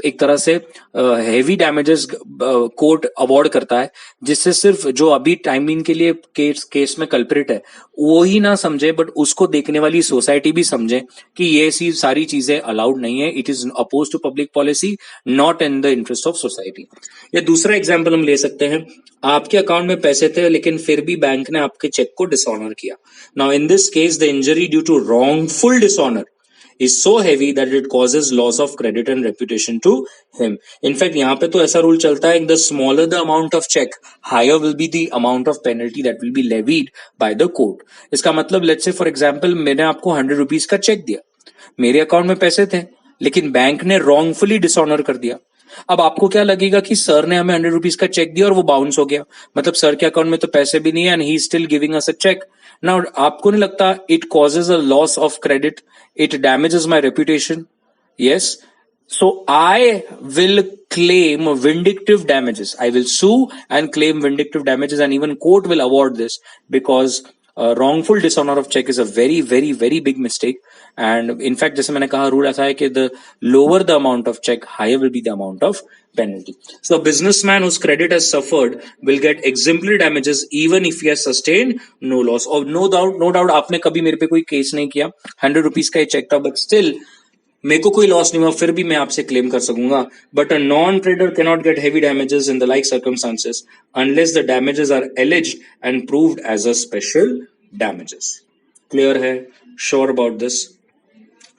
एक तरह से हेवी डैमेजेस कोर्ट अवॉर्ड करता है, जिससे सिर्फ जो अभी टाइमिंग के लिए केस में कल्प्रिट है वो ही ना समझे, बट उसको देखने वाली सोसाइटी भी समझे कि ये सारी चीजें अलाउड नहीं है, it is oppose to public policy, not in the interest of society. या दूसरा एग्जाम्पल हम ले सकते हैं, आपके अकाउंट में पैसे थे लेकिन फिर भी बैंक ने आपके चेक को डिसऑनर किया। Now in this case the injury due to wrongful dishonour is so heavy that it causes loss of credit and reputation to him. In fact, यहाँ पे तो ऐसा रूल चलता है, the smaller the amount of check, higher will be the amount of penalty that will be levied by the court. इसका मतलब let's say for example मैंने आपको 100 रुपीज का चेक दिया, मेरे अकाउंट में पैसे थे लेकिन बैंक ने wrongfully डिसऑनर कर दिया। अब आपको क्या लगेगा कि सर ने हमें 100 रुपीज का चेक दिया और वो बाउंस हो गया, मतलब सर के अकाउंट में तो पैसे भी नहीं है and he still giving us a cheque. Now आपको नहीं लगता it causes a loss of credit, it damages my reputation? Yes. So I will claim vindictive damages. I will sue and claim vindictive damages, and even court will award this because wrongful dishonor of check is a very very very big mistake. And in fact जैसे मैंने कहा rule ऐसा है कि the lower the amount of check, higher will be the amount of penalty. So a businessman whose credit has suffered will get exemplary damages even if he has sustained no loss. और no doubt आपने कभी मेरे पे कोई case नहीं किया, 100 rupees का ही check था, बट स्टिल मेरे को कोई लॉस नहीं हुआ, फिर भी मैं आपसे क्लेम कर सकूंगा। But a non trader can not get heavy damages in the like circumstances unless the damages are alleged and proved as a special damages. Clear है? Sure about this?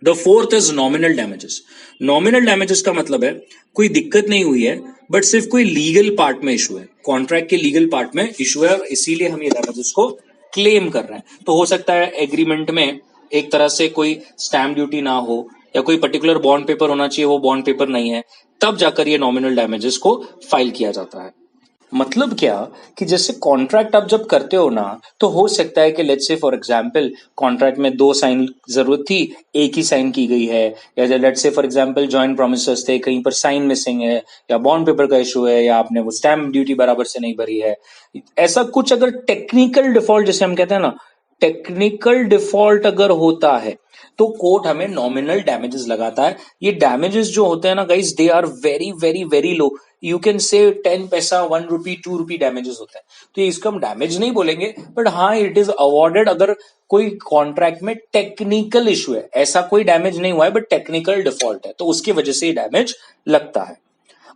The fourth is nominal damages. Nominal damages का मतलब है कोई दिक्कत नहीं हुई है but सिर्फ कोई लीगल पार्ट में इशू है, कॉन्ट्रैक्ट के लीगल पार्ट में इशू है, और इसीलिए हम ये डैमेजेस को क्लेम कर रहे हैं। तो हो सकता है एग्रीमेंट में एक तरह से कोई स्टैम्प ड्यूटी ना हो, या कोई पर्टिकुलर बॉन्ड पेपर होना चाहिए, वो बॉन्ड पेपर नहीं है, तब जाकर ये नॉमिनल डैमेजेस को फाइल किया जाता है। मतलब क्या कि जैसे कॉन्ट्रैक्ट आप जब करते हो ना, तो हो सकता है कि let's say for example contract में 2 साइन जरूरत थी, एक ही साइन की गई है, या let's say for example joint promises थे, कहीं पर साइन मिसिंग है, या बॉन्ड पेपर का इशू है, या आपने वो स्टैम्प ड्यूटी बराबर से नहीं भरी है, ऐसा कुछ अगर टेक्निकल डिफॉल्ट जैसे हम कहते हैं ना, टेक्निकल डिफॉल्ट अगर होता है तो कोर्ट हमें नॉमिनल डैमेजेस लगाता है। ये डैमेजेस जो होते हैं ना guys, they are very very very low, you can say 10 पैसा, 1 रुपी, 2 रुपी डैमेजेस होते हैं। तो ये इसको हम डैमेज नहीं बोलेंगे, बट हाँ इट इज अवॉर्डेड अगर कोई कॉन्ट्रैक्ट में टेक्निकल इशू है। ऐसा कोई डैमेज नहीं हुआ है बट टेक्निकल डिफॉल्ट है, तो उसकी वजह से ये डैमेज लगता है।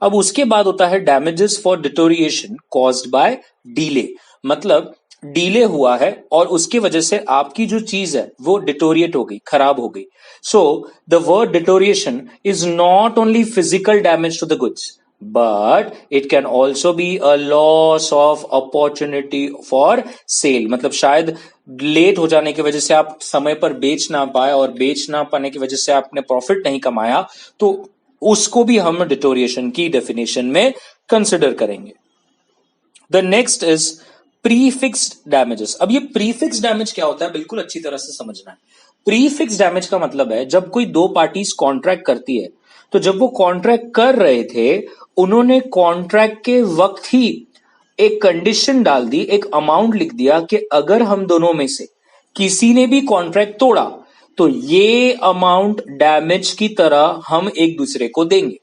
अब उसके बाद होता है damages for deterioration caused by delay. मतलब डिले हुआ है और उसकी वजह से आपकी जो चीज है वो डिटोरिएट हो गई, खराब हो गई। So the word deterioration is not only physical damage to the goods, but it can also be a loss of opportunity for sale. मतलब शायद लेट हो जाने की वजह से आप समय पर बेच ना पाए और बेच ना पाने की वजह से आपने प्रॉफिट नहीं कमाया, तो उसको भी हम डिटोरिएशन की डेफिनेशन में कंसिडर करेंगे। The next is prefixed damages. अब ये प्रीफिक्स डैमेज क्या होता है, बिल्कुल अच्छी तरह से समझना है। प्रीफिक्स डैमेज का मतलब है जब कोई दो पार्टीज कॉन्ट्रैक्ट करती है, तो जब वो कॉन्ट्रैक्ट कर रहे थे उन्होंने कॉन्ट्रैक्ट के वक्त ही एक कंडीशन डाल दी, एक अमाउंट लिख दिया कि अगर हम दोनों में से किसी ने भी कॉन्ट्रैक्ट तोड़ा तो ये अमाउंट डैमेज की तरह हम एक दूसरे को देंगे।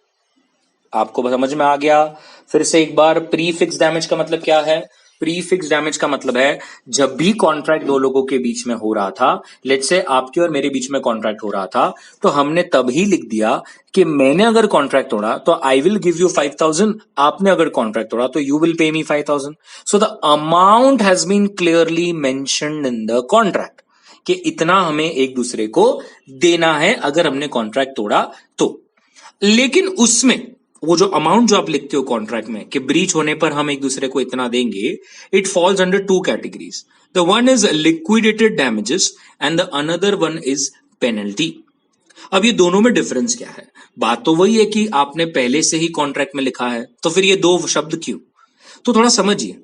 आपको समझ में आ गया? फिर से एक बार, प्रीफिक्स डैमेज का मतलब क्या है? प्रीफिक्स डैमेज का मतलब है जब भी कॉन्ट्रैक्ट दो लोगों के बीच में हो रहा था, लेट्स से आपके और मेरे बीच में कॉन्ट्रैक्ट हो रहा था, तो हमने तभी लिख दिया कि मैंने अगर कॉन्ट्रैक्ट तोड़ा तो आई विल गिव यू 5,000, आपने अगर कॉन्ट्रैक्ट तोड़ा तो you will pay me 5,000। So the amount has been clearly mentioned in the contract कि इतना हमें एक दूसरे को देना है अगर हमने कॉन्ट्रैक्ट तोड़ा तो। लेकिन उसमें वो जो अमाउंट जो आप लिखते हो कॉन्ट्रैक्ट में कि ब्रीच होने पर हम एक दूसरे को इतना देंगे, it falls under two categories. The one is liquidated damages and the another one is penalty. अब ये दोनों में डिफरेंस क्या है? बात तो वही है कि आपने पहले से ही कॉन्ट्रैक्ट में लिखा है, तो फिर ये दो शब्द क्यों? तो थोड़ा समझिए।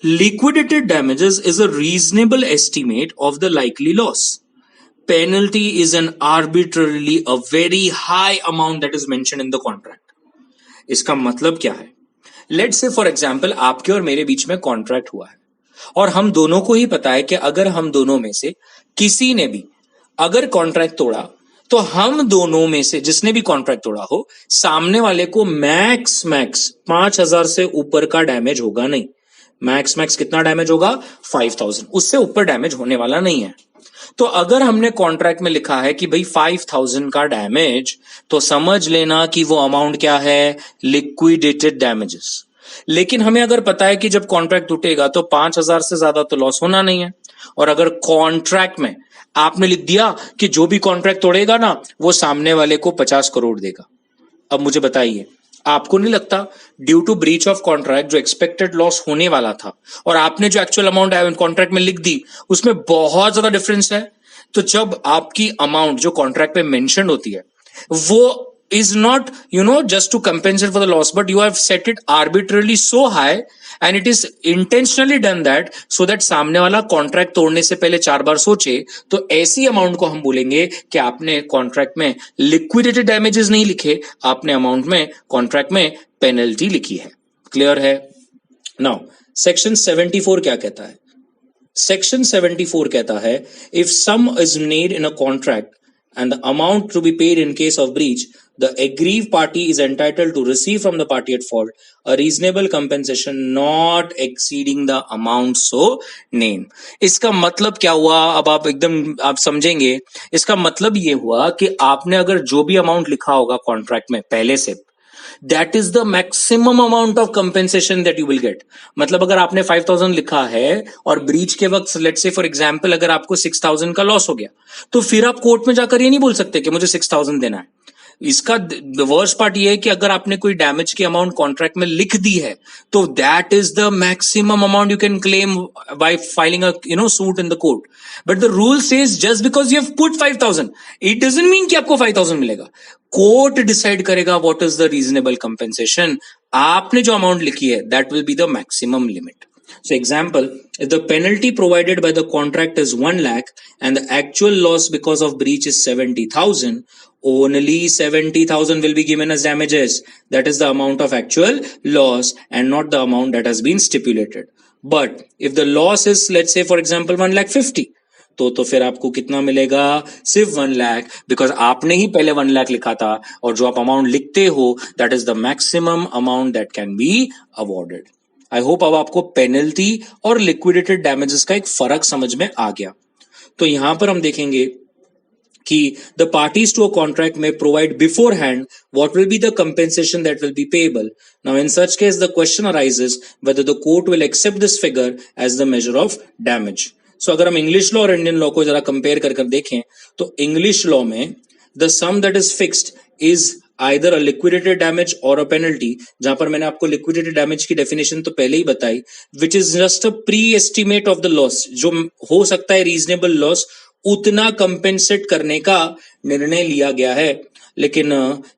Liquidated damages is a reasonable estimate of the likely loss. Penalty is an arbitrarily a very high amount that is mentioned in the contract. इसका मतलब क्या है? Let's say for example आपके और मेरे बीच में कॉन्ट्रैक्ट हुआ है और हम दोनों को ही पता है कि अगर हम दोनों में से किसी ने भी अगर कॉन्ट्रैक्ट तोड़ा तो हम दोनों में से जिसने भी कॉन्ट्रैक्ट तोड़ा हो, सामने वाले को मैक्स 5,000 से ऊपर का डैमेज होगा नहीं। मैक्स कितना डैमेज होगा? 5,000, उससे ऊपर डैमेज होने वाला नहीं है। तो अगर हमने कॉन्ट्रैक्ट में लिखा है कि भाई 5,000 का डैमेज, तो समझ लेना कि वो अमाउंट क्या है? Liquidated damages. लेकिन हमें अगर पता है कि जब कॉन्ट्रैक्ट टूटेगा तो 5,000 से ज्यादा तो लॉस होना नहीं है, और अगर कॉन्ट्रैक्ट में आपने लिख दिया कि जो भी कॉन्ट्रैक्ट तोड़ेगा ना वो सामने वाले को 50 करोड़ देगा। अब मुझे बताइए, आपको नहीं लगता due to breach of contract जो एक्सपेक्टेड लॉस होने वाला था और आपने जो एक्चुअल अमाउंट कॉन्ट्रैक्ट में लिख दी उसमें बहुत ज्यादा डिफरेंस है? तो जब आपकी अमाउंट जो कॉन्ट्रैक्ट में मेंशन होती है वो is not just to compensate for the loss, but you have set it arbitrarily so high and it is intentionally done that so that सामने वाला कॉन्ट्रैक्ट तोड़ने से पहले 4 बार सोचे। तो ऐसी अमाउंट को हम बोलेंगे कि आपने कॉन्ट्रैक्ट में लिक्विडेटेड डैमेजेस नहीं लिखे, आपने अमाउंट में कॉन्ट्रैक्ट में पेनल्टी लिखी है। क्लियर है? नाउ सेक्शन 74 क्या कहता है? सेक्शन 74 कहता है if some is made in a contract and the amount to be paid in case of breach, the aggrieved party is entitled to receive from the party at fault a reasonable compensation not exceeding the amount so named. इसका मतलब क्या हुआ? अब आप समझेंगे। इसका मतलब ये हुआ कि आपने अगर जो भी अमाउंट लिखा होगा कॉन्ट्रैक्ट में पहले से, that is the maximum amount of compensation that you will get. मतलब अगर आपने 5,000 लिखा है और ब्रीच के वक्त लेट्स से फॉर एग्जांपल अगर आपको 6,000 का लॉस हो गया, तो फिर आप कोर्ट में जाकर ये नहीं बोल सकते कि मुझे 6,000 देना है। इसका वर्स्ट पार्ट ये है कि अगर आपने कोई डैमेज की अमाउंट कॉन्ट्रैक्ट में लिख दी है तो that is the maximum amount you can claim bye filing a suit in the court. But the rule says just because you have put 5,000 it doesn't mean कि आपको 5,000 मिलेगा। कोर्ट डिसाइड करेगा what is the reasonable compensation. आपने जो amount लिखी है that will be the maximum limit. So example, if the penalty provided by the contract is 1 lakh and the actual loss because of breach is 70,000, only 70,000 will be given as damages. That is the amount of actual loss and not the amount that has been stipulated. But if the loss is, let's say for example, 1,50,000, तो फिर आपको कितना मिलेगा? सिर्फ 1 lakh, because आपने ही पहले 1 लाख लिखा था, और जो आप अमाउंट लिखते हो that is the maximum amount that can be awarded. I hope अब आपको पेनल्टी और लिक्विडेटेड डैमेजेस का एक फर्क समझ में आ गया। तो यहां पर हम देखेंगे कि the parties to a contract may provide beforehand what will be the compensation that will be payable. Now, in such case, the question arises whether the court will accept this figure as the measure of damage. So, अगर हम English law और Indian law को जरा compare कर देखें, तो English law में the sum that is fixed is either a liquidated damage or a penalty, जहां पर मैंने आपको liquidated damage की डेफिनेशन तो पहले ही बताई, which is just a pre-estimate of the loss, जो हो सकता है reasonable loss, उतना कंपेंसेट करने का निर्णय लिया गया है। लेकिन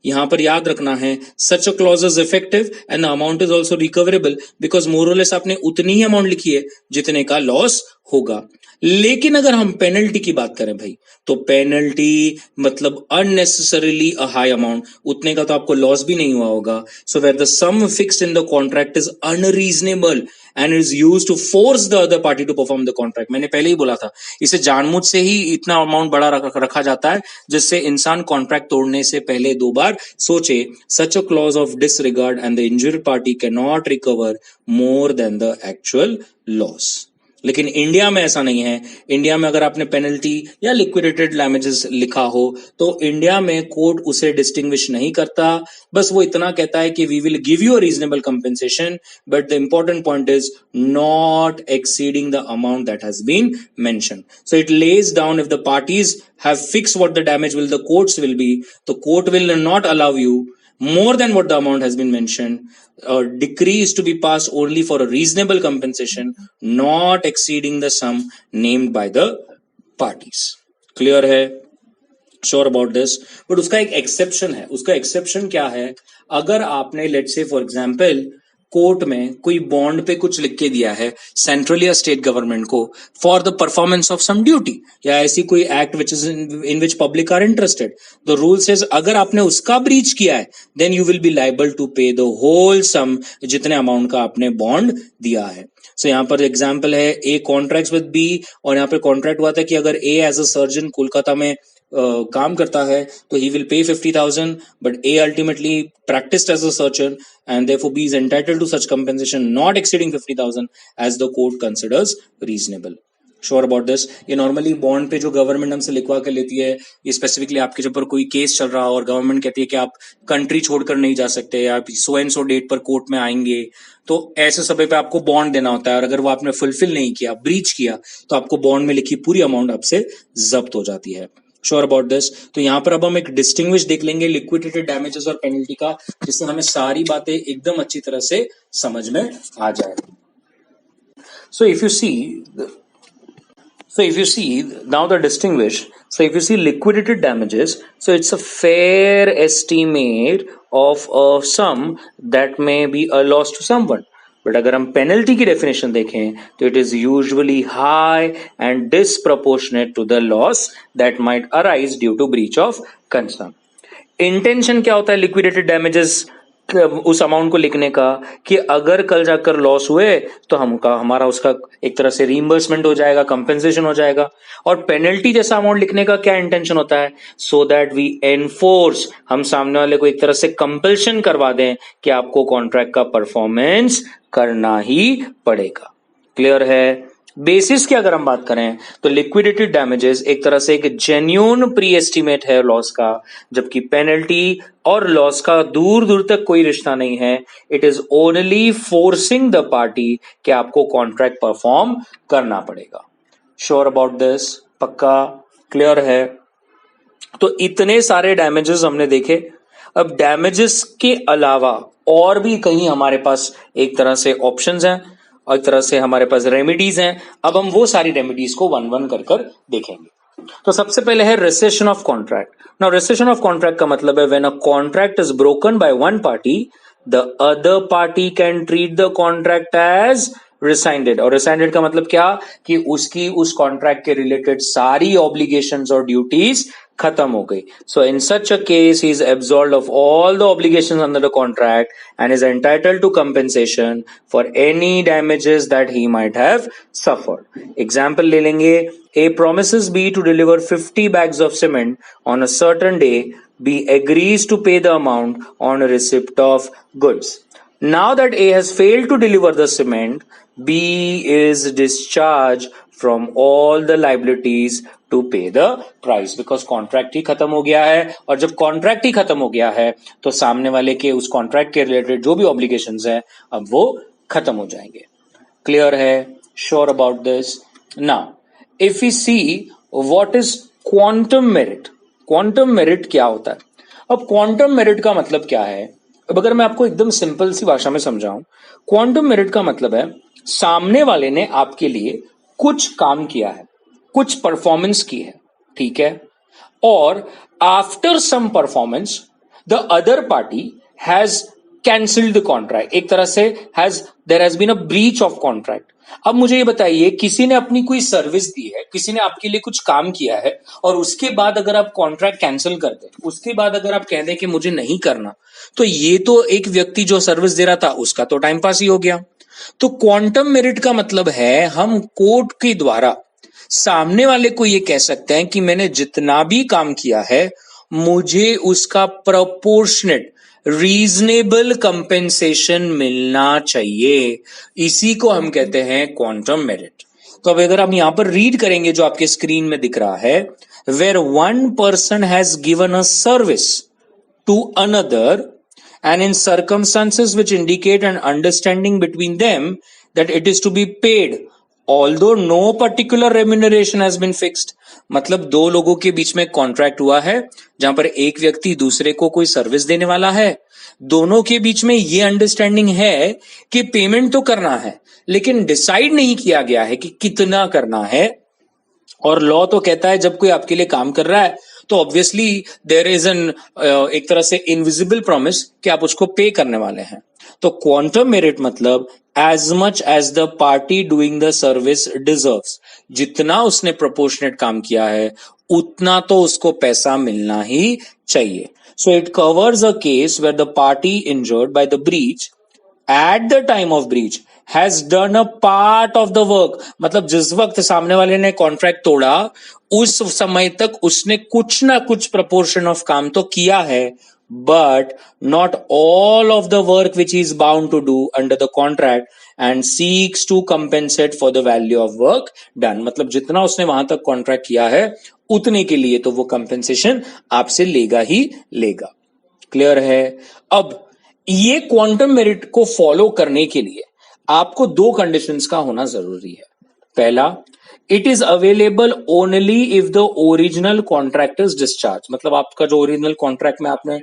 यहां पर याद रखना है, such a clause is effective and the amount is also recoverable, because मोरलेस आपने उतनी ही अमाउंट लिखी है जितने का लॉस होगा। लेकिन अगर हम पेनल्टी की बात करें भाई, तो पेनल्टी मतलब अननेसेसरीली अ हाई अमाउंट, उतने का तो आपको लॉस भी नहीं हुआ होगा। So where the sum fixed in the contract is unreasonable and is use to force the other party to perform the contract. मैंने पहले ही बोला था, इसे जानबूझ से ही इतना अमाउंट बड़ा रखा जाता है जिससे इंसान कॉन्ट्रैक्ट तोड़ने से पहले 2 बार सोचे। Such a clause of disregard and the injured party can not recover more than the actual loss. लेकिन इंडिया में ऐसा नहीं है। इंडिया में अगर आपने पेनल्टी या लिक्विडेटेड डैमेजेस लिखा हो तो इंडिया में कोर्ट उसे डिस्टिंग्विश नहीं करता, बस वो इतना कहता है कि we will give you a reasonable compensation, but the important point is not exceeding the amount that has been mention. So it lays down if the parties have fix what the damage will the courts will be, तो court will not allow you more than what the amount has been mentioned. A decree is to be passed only for a reasonable compensation, not exceeding the sum named by the parties. Clear है? Sure about this? But उसका एक exception है। उसका exception क्या है? अगर आपने let's say for example court में कोई बॉन्ड पे कुछ लिख के दिया है सेंट्रल या स्टेट गवर्नमेंट को for the performance of some duty, या ऐसी कोई act which is in which public are interested, the rule says अगर आपने उसका ब्रीच किया है then you will be liable to pay the whole sum, जितने अमाउंट का आपने बॉन्ड दिया है। सो यहाँ पर एग्जाम्पल है ए कॉन्ट्रैक्ट विद बी, और यहाँ पे कॉन्ट्रैक्ट हुआ था कि अगर ए एज अ सर्जन कोलकाता में काम करता है तो he will pay 50,000, but A ultimately practiced as a surgeon and therefore B is entitled to such compensation not exceeding 50,000 as the court considers reasonable. Sure about this? ये normally bond पे जो government हमसे लिखवा के लेती है, ये specifically आपके जब पर कोई केस चल रहा हो और गवर्नमेंट कहती है कि आप कंट्री छोड़कर नहीं जा सकते, आप सो एंड सो डेट पर कोर्ट में आएंगे, तो ऐसे समय पे आपको बॉन्ड देना होता है, और अगर वो आपने फुलफिल नहीं किया, ब्रीच किया, तो आपको बॉन्ड में लिखी पूरी अमाउंट आपसे जब्त हो जाती है। Sure about this? तो यहां पर अब हम एक डिस्टिंग्विश देख लेंगे लिक्विडेटेड डैमेजेस और पेनल्टी का, जिससे हमें सारी बातें एकदम अच्छी तरह से समझ में आ जाए। So if you see now the distinguish, so if you see liquidated damages, so it's a fair estimate of a sum that may be a loss to someone. But अगर हम पेनल्टी की डेफिनेशन देखें तो it is usually high and disproportionate to the loss that might arise due to breach of concern. Intention क्या होता है liquidated damages उस amount को लिखने का, कि अगर कल जाकर लॉस हुए तो हमारा उसका एक तरह से रीइंबर्समेंट हो जाएगा, कंपेंसेशन हो जाएगा। और पेनल्टी जैसा अमाउंट लिखने का क्या इंटेंशन होता है? सो दैट वी एनफोर्स, हम सामने वाले को एक तरह से कंपल्शन करवा दें कि आपको कॉन्ट्रैक्ट का परफॉर्मेंस करना ही पड़ेगा। क्लियर है? बेसिस की अगर हम बात करें तो लिक्विडेटेड डैमेजेस एक तरह से एक जेन्युइन प्री एस्टिमेट है लॉस का, जबकि पेनल्टी और लॉस का दूर दूर तक कोई रिश्ता नहीं है। It is only forcing the party कि आपको कॉन्ट्रैक्ट परफॉर्म करना पड़ेगा। Sure about this? पक्का? क्लियर है? तो इतने सारे डैमेजेस हमने देखे। अब डैमेजेस के अलावा और भी कहीं हमारे पास एक तरह से ऑप्शंस हैं और एक तरह से हमारे पास रेमेडीज हैं। अब हम वो सारी रेमेडीज को वन वन कर देखेंगे। तो सबसे पहले है rescission of contract. Now rescission of contract का मतलब है when a contract is broken by one party, the other party can treat the contract as rescinded. और रिसाइंडेड का मतलब क्या? कि उसकी उस कॉन्ट्रैक्ट के रिलेटेड सारी ऑब्लिगेशंस और ड्यूटीज खत्म हो गई. So in such a case, he is absolved of all the obligations under the contract and is entitled to compensation for any damages that he might have suffered. Example ले लेंगे. A promises B to deliver 50 bags of cement on a certain day. B agrees to pay the amount on receipt of goods. Now that A has failed to deliver the cement, B is discharged from all the liabilities to pay the price, because contract ही खत्म हो गया है. और जब contract ही खत्म हो गया है तो सामने वाले के उस कॉन्ट्रैक्ट के रिलेटेड जो भी ऑब्लिगेशंस है अब वो खत्म हो जाएंगे. क्लियर है? Sure about this? Now if we see what is quantum meruit. Quantum meruit क्या होता है? अब क्वांटम मेरिट का मतलब क्या है? अब अगर मैं आपको एकदम सिंपल सी भाषा में समझाऊं, क्वांटम मेरिट का मतलब है सामने वाले ने आपके लिए कुछ काम किया है, कुछ परफॉर्मेंस की है, ठीक है, और after some performance the other party has cancelled the contract. एक तरह से there has been a breach of contract. अब मुझे ये बताइए, किसी ने अपनी कोई सर्विस दी है, किसी ने आपके लिए कुछ काम किया है, और उसके बाद अगर आप कॉन्ट्रैक्ट कैंसिल कर दें, उसके बाद अगर आप कह दें कि मुझे नहीं करना, तो ये तो एक व्यक्ति जो सर्विस दे रहा था उसका तो टाइम पास ही हो गया. तो क्वांटम मेरिट का मतलब है हम कोर्ट के द्वारा सामने वाले को ये कह सकते हैं कि मैंने जितना भी काम किया है मुझे उसका प्रोपोर्शनेट रीजनेबल कंपेंसेशन मिलना चाहिए. इसी को हम कहते हैं क्वांटम मेरिट. तो अब अगर हम यहां पर रीड करेंगे जो आपके स्क्रीन में दिख रहा है, where one person has given a service to another and in circumstances which indicate an understanding between them that it is to be paid although no particular remuneration has been fixed. मतलब दो लोगों के बीच में contract हुआ है जहां पर एक व्यक्ति दूसरे को कोई सर्विस देने वाला है, दोनों के बीच में ये अंडरस्टैंडिंग है कि पेमेंट तो करना है, लेकिन डिसाइड नहीं किया गया है कि कितना करना है. और लॉ तो कहता है जब कोई आपके लिए काम कर रहा है तो ऑब्वियसली देयर इज एन एक तरह से इनविजिबल प्रॉमिस कि आप उसको पे करने वाले हैं. तो क्वांटम मेरिट मतलब as much as the party doing the service deserves. जितना उसने प्रोपोर्शनेट काम किया है उतना तो उसको पैसा मिलना ही चाहिए. So it covers a case where the party injured by the breach at the time of breach has done a part of the work. मतलब जिस वक्त सामने वाले ने कॉन्ट्रैक्ट तोड़ा उस समय तक उसने कुछ ना कुछ प्रपोर्शन ऑफ काम तो किया है, but not all of the work which is bound to do under the contract and seeks to compensate for the value of work done. मतलब जितना उसने वहां तक कॉन्ट्रैक्ट किया है उतने के लिए तो वो कंपेंसेशन आपसे लेगा ही लेगा. क्लियर है? अब ये क्वांटम मेरिट को फॉलो करने के लिए आपको दो कंडीशंस का होना जरूरी है. पहला, it is available only if the original contract is discharge. मतलब आपका जो ओरिजिनल कॉन्ट्रैक्ट में आपने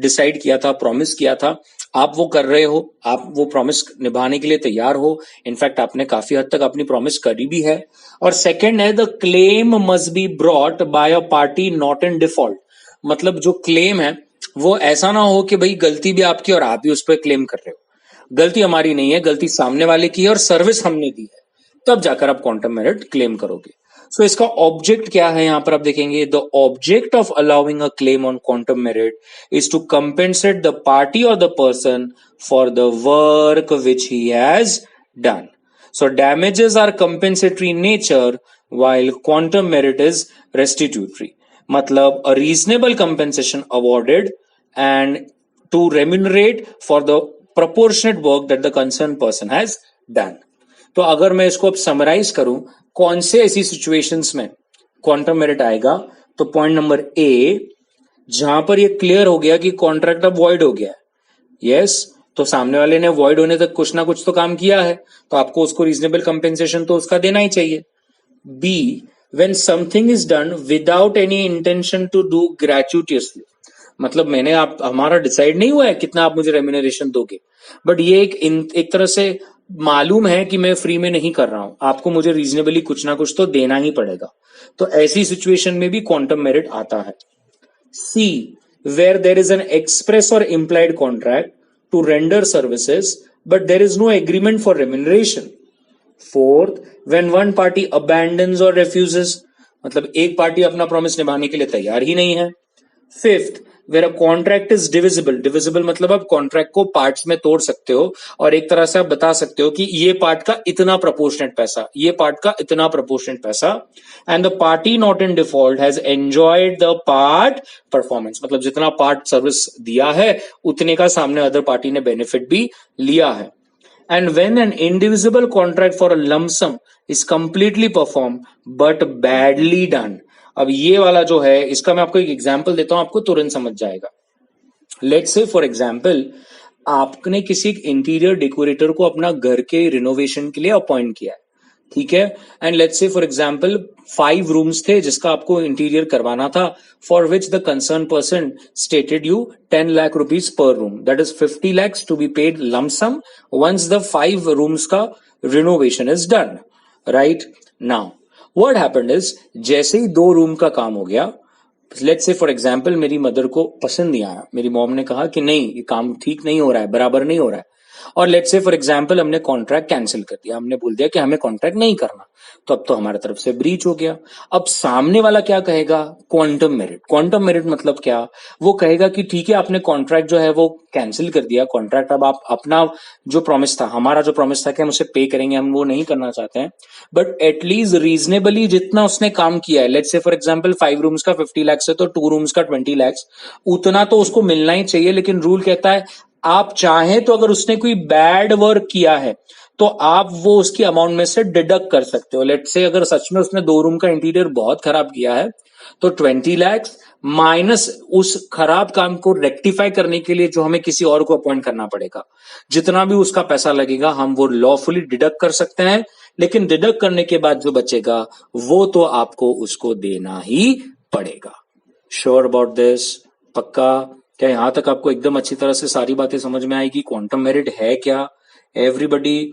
डिसाइड किया था, प्रॉमिस किया था, आप वो कर रहे हो, आप वो प्रॉमिस निभाने के लिए तैयार हो, इनफैक्ट आपने काफी हद तक अपनी प्रॉमिस करी भी है. और सेकेंड है, the claim must be brought by a party not in default. मतलब जो क्लेम है वो ऐसा ना हो कि भाई गलती भी आपकी और आप भी उस पर क्लेम कर रहे हो. गलती हमारी नहीं है, गलती सामने वाले की है और सर्विस हमने दी है, तब जाकर आप क्वांटम मेरिट क्लेम करोगे. सो इसका ऑब्जेक्ट क्या है यहां पर आप देखेंगे, the object of allowing a claim on quantum merit is to compensate the party और the person for the work which he has done. So damages are compensatory in nature while quantum merit is restitutory. मतलब a reasonable compensation awarded and to remunerate for the proportionate work that the concerned person has done. तो अगर मैं इसको अब summarise करूं कौन से ऐसी सिचुएशंस में क्वांटम मेरिट आएगा, तो पॉइंट नंबर ए, जहां पर ये क्लियर हो गया कि कॉन्ट्रैक्ट अब वॉइड हो गया है. यस, तो सामने वाले ने वॉइड होने तक कुछ ना कुछ तो काम किया है, तो आपको उसको रीजनेबल कंपेंसेशन तो उसका देना ही चाहिए. B, when something is done without any intention to do gratuitously. मतलब मैंने आप हमारा डिसाइड नहीं हुआ है कितना आप मुझे रेम्यूनरेशन दोगे, बट ये एक तरह से मालूम है कि मैं फ्री में नहीं कर रहा हूं, आपको मुझे रीजनेबली कुछ ना कुछ तो देना ही पड़ेगा. तो ऐसी सिचुएशन में भी क्वांटम मेरिट आता है. सी, where there is an express or implied contract to render services but there is no agreement for remuneration. Fourth, when one party abandons or refuses. मतलब एक पार्टी अपना प्रॉमिस निभाने के लिए तैयार ही नहीं है। Fifth, where a contract is divisible, divisible मतलब आप कॉन्ट्रैक्ट को पार्ट्स में तोड़ सकते हो और एक तरह से आप बता सकते हो कि ये पार्ट का इतना प्रोपोर्शनेट पैसा, ये पार्ट का इतना प्रोपोर्शनेट पैसा, and the party not in default has enjoyed the part performance, मतलब जितना पार्ट सर्विस दिया है उतने का सामने अदर पार्टी ने बेनिफिट भी लिया है। And when an indivisible contract for a lump sum is completely performed but badly done, अब ये वाला जो है इसका मैं आपको एक एग्जांपल देता हूं, आपको तुरंत समझ जाएगा। लेट्स से फॉर एग्जांपल आपने किसी एक इंटीरियर डेकोरेटर को अपना घर के रिनोवेशन के लिए अपॉइंट किया है, ठीक है, and let's say for example 5 rooms थे जिसका आपको इंटीरियर करवाना था, for which the concern person stated you 10 lakh rupees per room, that is 50 lakhs to be paid lump sum once the 5 rooms का renovation is done, right. Now what happened is, जैसे ही 2 room का काम हो गया, let's say for example मेरी mother को पसंद नहीं आया, मेरी मॉम ने कहा कि नहीं ये काम ठीक नहीं हो रहा है, बराबर नहीं हो रहा है, और लेट्स से फॉर एग्जांपल हमने कॉन्ट्रैक्ट कैंसिल कर दिया, हमने बोल दिया कि हमें कॉन्ट्रैक्ट नहीं करना, तो अब तो हमारी तरफ से ब्रीच हो गया। अब सामने वाला क्या कहेगा, क्वांटम मेरिट, क्वांटम मेरिट मतलब क्या, वो कहेगा कि ठीक है आपने कॉन्ट्रैक्ट जो है वो कैंसिल कर दिया, कॉन्ट्रैक्ट अब आप अपना जो प्रॉमिस था, हमारा जो प्रॉमिस था कि हम उसे पे करेंगे, हम वो नहीं करना चाहते हैं, बट एटलीस्ट रीजनेबली जितना उसने काम किया है, let's say for example 5 rooms का 50 lakhs है तो 2 रूम्स का 20 lakhs, उतना तो उसको मिलना ही चाहिए। लेकिन रूल कहता है आप चाहें तो अगर उसने कोई बैड वर्क किया है तो आप वो उसकी अमाउंट में से डिडक्ट कर सकते हो। लेट्स से अगर सच में उसने 2 रूम का इंटीरियर बहुत खराब किया है तो 20 lakhs माइनस उस खराब काम को रेक्टिफाई करने के लिए जो हमें किसी और को अपॉइंट करना पड़ेगा, जितना भी उसका पैसा लगेगा हम वो लॉफुली डिडक्ट कर सकते हैं, लेकिन डिडक्ट करने के बाद जो बचेगा वो तो आपको उसको देना ही पड़ेगा। श्योर अबाउट दिस, पक्का? क्या यहां तक आपको एकदम अच्छी तरह से सारी बातें समझ में आएगी? क्वांटम मेरिट है क्या एवरीबडी?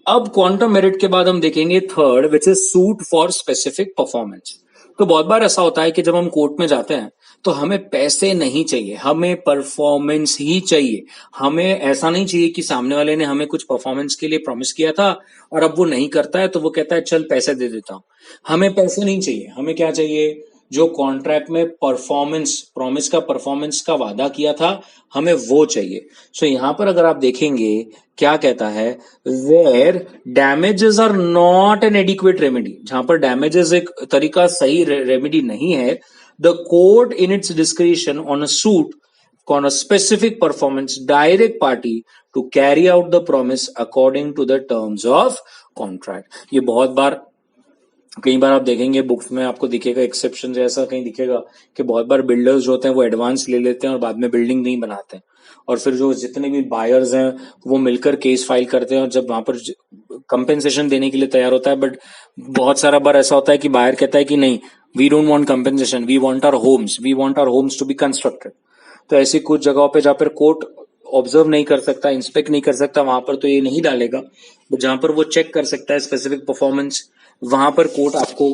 अब क्वांटम मेरिट के बाद हम देखेंगे third, which is suit for specific performance. तो बहुत बार ऐसा होता है कि जब हम कोर्ट में जाते हैं तो हमें पैसे नहीं चाहिए, हमें परफॉर्मेंस ही चाहिए। हमें ऐसा नहीं चाहिए कि सामने वाले ने हमें कुछ परफॉर्मेंस के लिए प्रॉमिस किया था और अब वो नहीं करता है तो वो कहता है चल पैसे दे देता हूं। हमें पैसे नहीं चाहिए, हमें क्या चाहिए, जो कॉन्ट्रैक्ट में परफॉर्मेंस, प्रॉमिस का परफॉर्मेंस का वादा किया था हमें वो चाहिए। सो यहां पर अगर आप देखेंगे क्या कहता है, where damages are not an adequate remedy, जहां पर डैमेजेस एक तरीका सही रेमेडी नहीं है, the court in its discretion on a suit on a specific performance direct party to carry out the promise according to the terms of contract। ये बहुत बार, कई बार आप देखेंगे बुक्स में आपको दिखेगा एक्सेप्शन जैसा कहीं दिखेगा कि बहुत बार बिल्डर्स जो होते हैं वो एडवांस ले लेते हैं और बाद में बिल्डिंग नहीं बनाते हैं, और फिर जो जितने भी बायर्स हैं वो मिलकर केस फाइल करते हैं और जब वहां पर कंपेंसेशन देने के लिए तैयार होता है, बट बहुत सारा बार ऐसा होता है कि बायर कहता है कि नहीं, we don't want compensation, we want our homes to be constructed. तो ऐसी कुछ जगहों पे जहां पर कोर्ट ऑब्जर्व नहीं कर सकता, इंस्पेक्ट नहीं कर सकता, वहां पर तो ये नहीं डालेगा, बट जहां पर वो चेक कर सकता है स्पेसिफिक परफॉर्मेंस, वहां पर कोर्ट आपको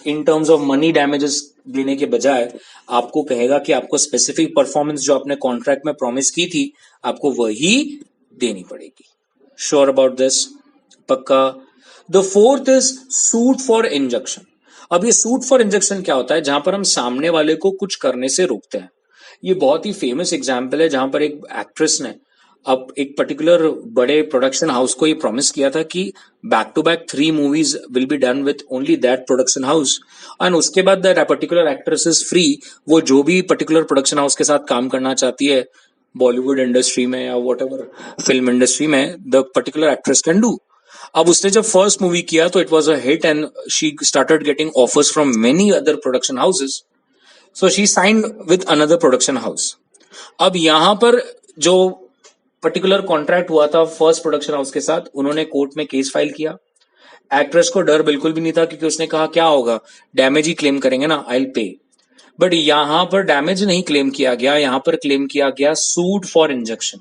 in terms of money damages देने के बजाय आपको कहेगा कि आपको स्पेसिफिक परफॉर्मेंस जो आपने कॉन्ट्रैक्ट में प्रॉमिस की थी आपको वही देनी पड़ेगी। श्योर अबाउट दिस, पक्का? The fourth is suit for injunction. अब ये सूट फॉर इंजंक्शन क्या होता है, जहां पर हम सामने वाले को कुछ करने से रोकते हैं। ये बहुत ही फेमस एग्जाम्पल है जहां पर एक एक्ट्रेस ने अब एक पर्टिकुलर बड़े प्रोडक्शन हाउस को ये प्रॉमिस किया था कि back to back 3 movies will be done with only that production house, and उसके बाद that particular actress is free, वो जो भी पर्टिकुलर प्रोडक्शन हाउस के साथ काम करना चाहती है बॉलीवुड इंडस्ट्री में या वॉट एवर फिल्म इंडस्ट्री में, the particular actress can do. अब उसने जब फर्स्ट मूवी किया तो it was a hit and she started getting offers from many other production houses, so she signed with another production house. अब यहां पर जो पर्टिकुलर कॉन्ट्रैक्ट हुआ था फर्स्ट प्रोडक्शन हाउस के साथ, उन्होंने कोर्ट में केस फाइल किया। एक्ट्रेस को डर बिल्कुल भी नहीं था क्योंकि उसने कहा क्या होगा, डैमेज ही क्लेम करेंगे ना, आई विल पे। बट यहां पर डैमेज नहीं क्लेम किया गया, यहां पर क्लेम किया गया सूट फॉर इंजंक्शन।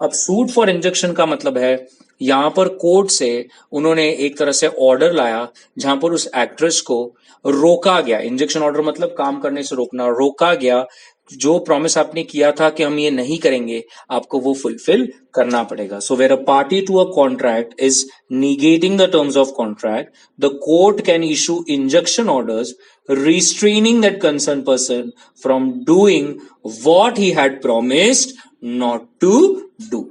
अब सूट फॉर इंजंक्शन का मतलब है यहां पर कोर्ट से उन्होंने एक तरह से ऑर्डर लाया जहां पर उस एक्ट्रेस को रोका गया, इंजेक्शन ऑर्डर मतलब काम करने से रोकना, रोका गया जो प्रॉमिस आपने किया था कि हम ये नहीं करेंगे, आपको वो फुलफिल करना पड़ेगा. So where a party to a contract is negating the terms of contract, the court can issue injunction orders restraining that concerned person from doing what he had promised not to do.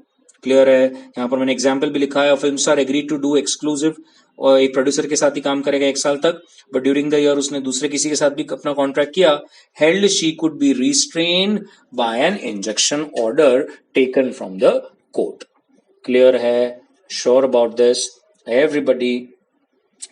Clear है? यहां पर मैंने example भी लिखा है. Film star agree to do exclusive, और एक producer के साथ ही काम करेगा 1 साल तक, बट ड्यूरिंग द ईयर उसने दूसरे किसी के साथ भी अपना कॉन्ट्रैक्ट किया. Held she could be restrained by an injunction order taken from the court. Clear है? Sure about this everybody?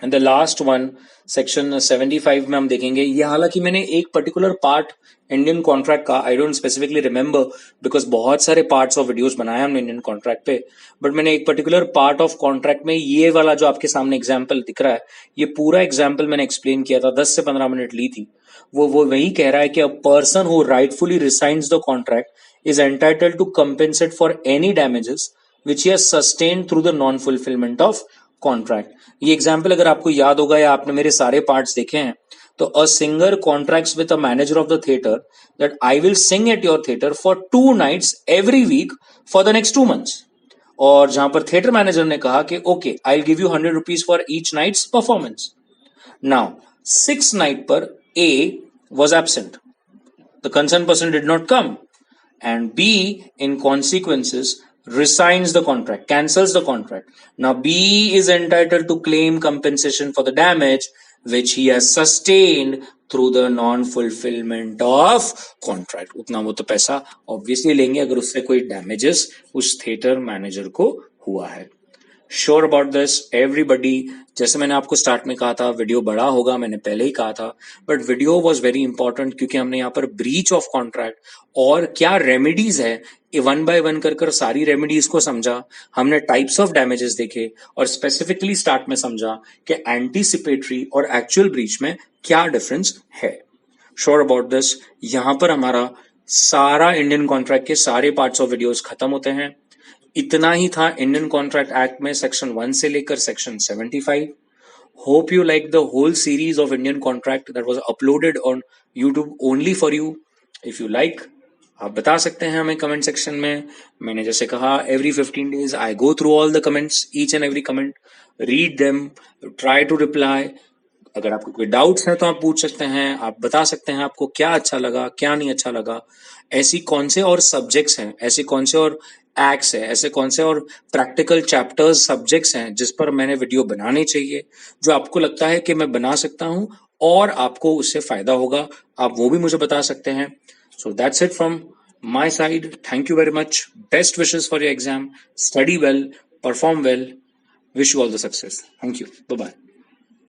And the last one, section 75 में हम देखेंगे. ये हालांकि मैंने एक पर्टिकुलर पार्ट इंडियन कॉन्ट्रैक्ट का, I don't specifically remember because बहुत सारे पार्ट्स ऑफ वीडियोस बनाए हमने इंडियन कॉन्ट्रैक्ट पे, बट मैंने एक पर्टिकुलर पार्ट ऑफ कॉन्ट्रैक्ट में ये वाला जो आपके सामने एग्जाम्पल दिख रहा है, ये पूरा एग्जाम्पल मैंने एक्सप्लेन किया था, 10 से 15 मिनट ली थी. वो वही कह रहा है कि a person who rightfully rescinds the contract is entitled to compensate for any damages which he has sustained through the non fulfilment of contract. ये एग्जाम्पल अगर आपको याद होगा या आपने मेरे सारे पार्ट्स देखे हैं, तो a singer contracts with a manager of the theatre that I will sing at your theatre for 2 nights every week for the next 2 months. और जहां पर थिएटर मैनेजर ने कहा कि okay I will give you 100 rupees for each nights performance. Now 6th night पर A was absent, the concerned person did not come, and B in consequences resigns the contract, cancels the contract. Now B is entitled to claim compensation for the damage which he has sustained through the non-fulfillment of contract. उतना वो तो पैसा obviously लेंगे अगर उससे कोई damages उस theater manager को हुआ है. Sure about this everybody? जैसे मैंने आपको स्टार्ट में कहा था, वीडियो बड़ा होगा, मैंने पहले ही कहा था, but video was very important क्योंकि हमने यहाँ पर ब्रीच ऑफ कॉन्ट्रैक्ट और क्या रेमेडीज है, 1 by 1 कर सारी रेमेडीज को समझा. हमने टाइप्स ऑफ डैमेजेस देखे और स्पेसिफिकली स्टार्ट में समझा कि एंटीसिपेटरी और एक्चुअल ब्रीच में क्या डिफरेंस है. Sure about this? यहां पर हमारा सारा इंडियन कॉन्ट्रैक्ट के सारे पार्ट्स ऑफ वीडियोस खत्म होते हैं. इतना ही था इंडियन कॉन्ट्रैक्ट एक्ट में सेक्शन 1 से लेकर section 75. Hope you like the whole series of Indian contract that was uploaded on YouTube only for you. If you like, आप बता सकते हैं हमें कमेंट सेक्शन में. मैंने जैसे कहा, every 15 days I go through all the comments, each and every comment, read them, try to reply. अगर आपको कोई डाउट्स हैं तो आप पूछ सकते हैं, आप बता सकते हैं आपको क्या अच्छा लगा, क्या नहीं अच्छा लगा. ऐसी कौन से और सब्जेक्ट्स हैं, ऐसे कौन से और एक्ट्स है, ऐसे कौन से और प्रैक्टिकल चैप्टर्स, सब्जेक्ट्स हैं जिस पर मैंने वीडियो बनाने चाहिए, जो आपको लगता है कि मैं बना सकता हूं और आपको उससे फायदा होगा, आप वो भी मुझे बता सकते हैं. So that's it from my side. Thank you very much. Best wishes for your exam. Study well, perform well. Wish you all the success. Thank you. Bye bye.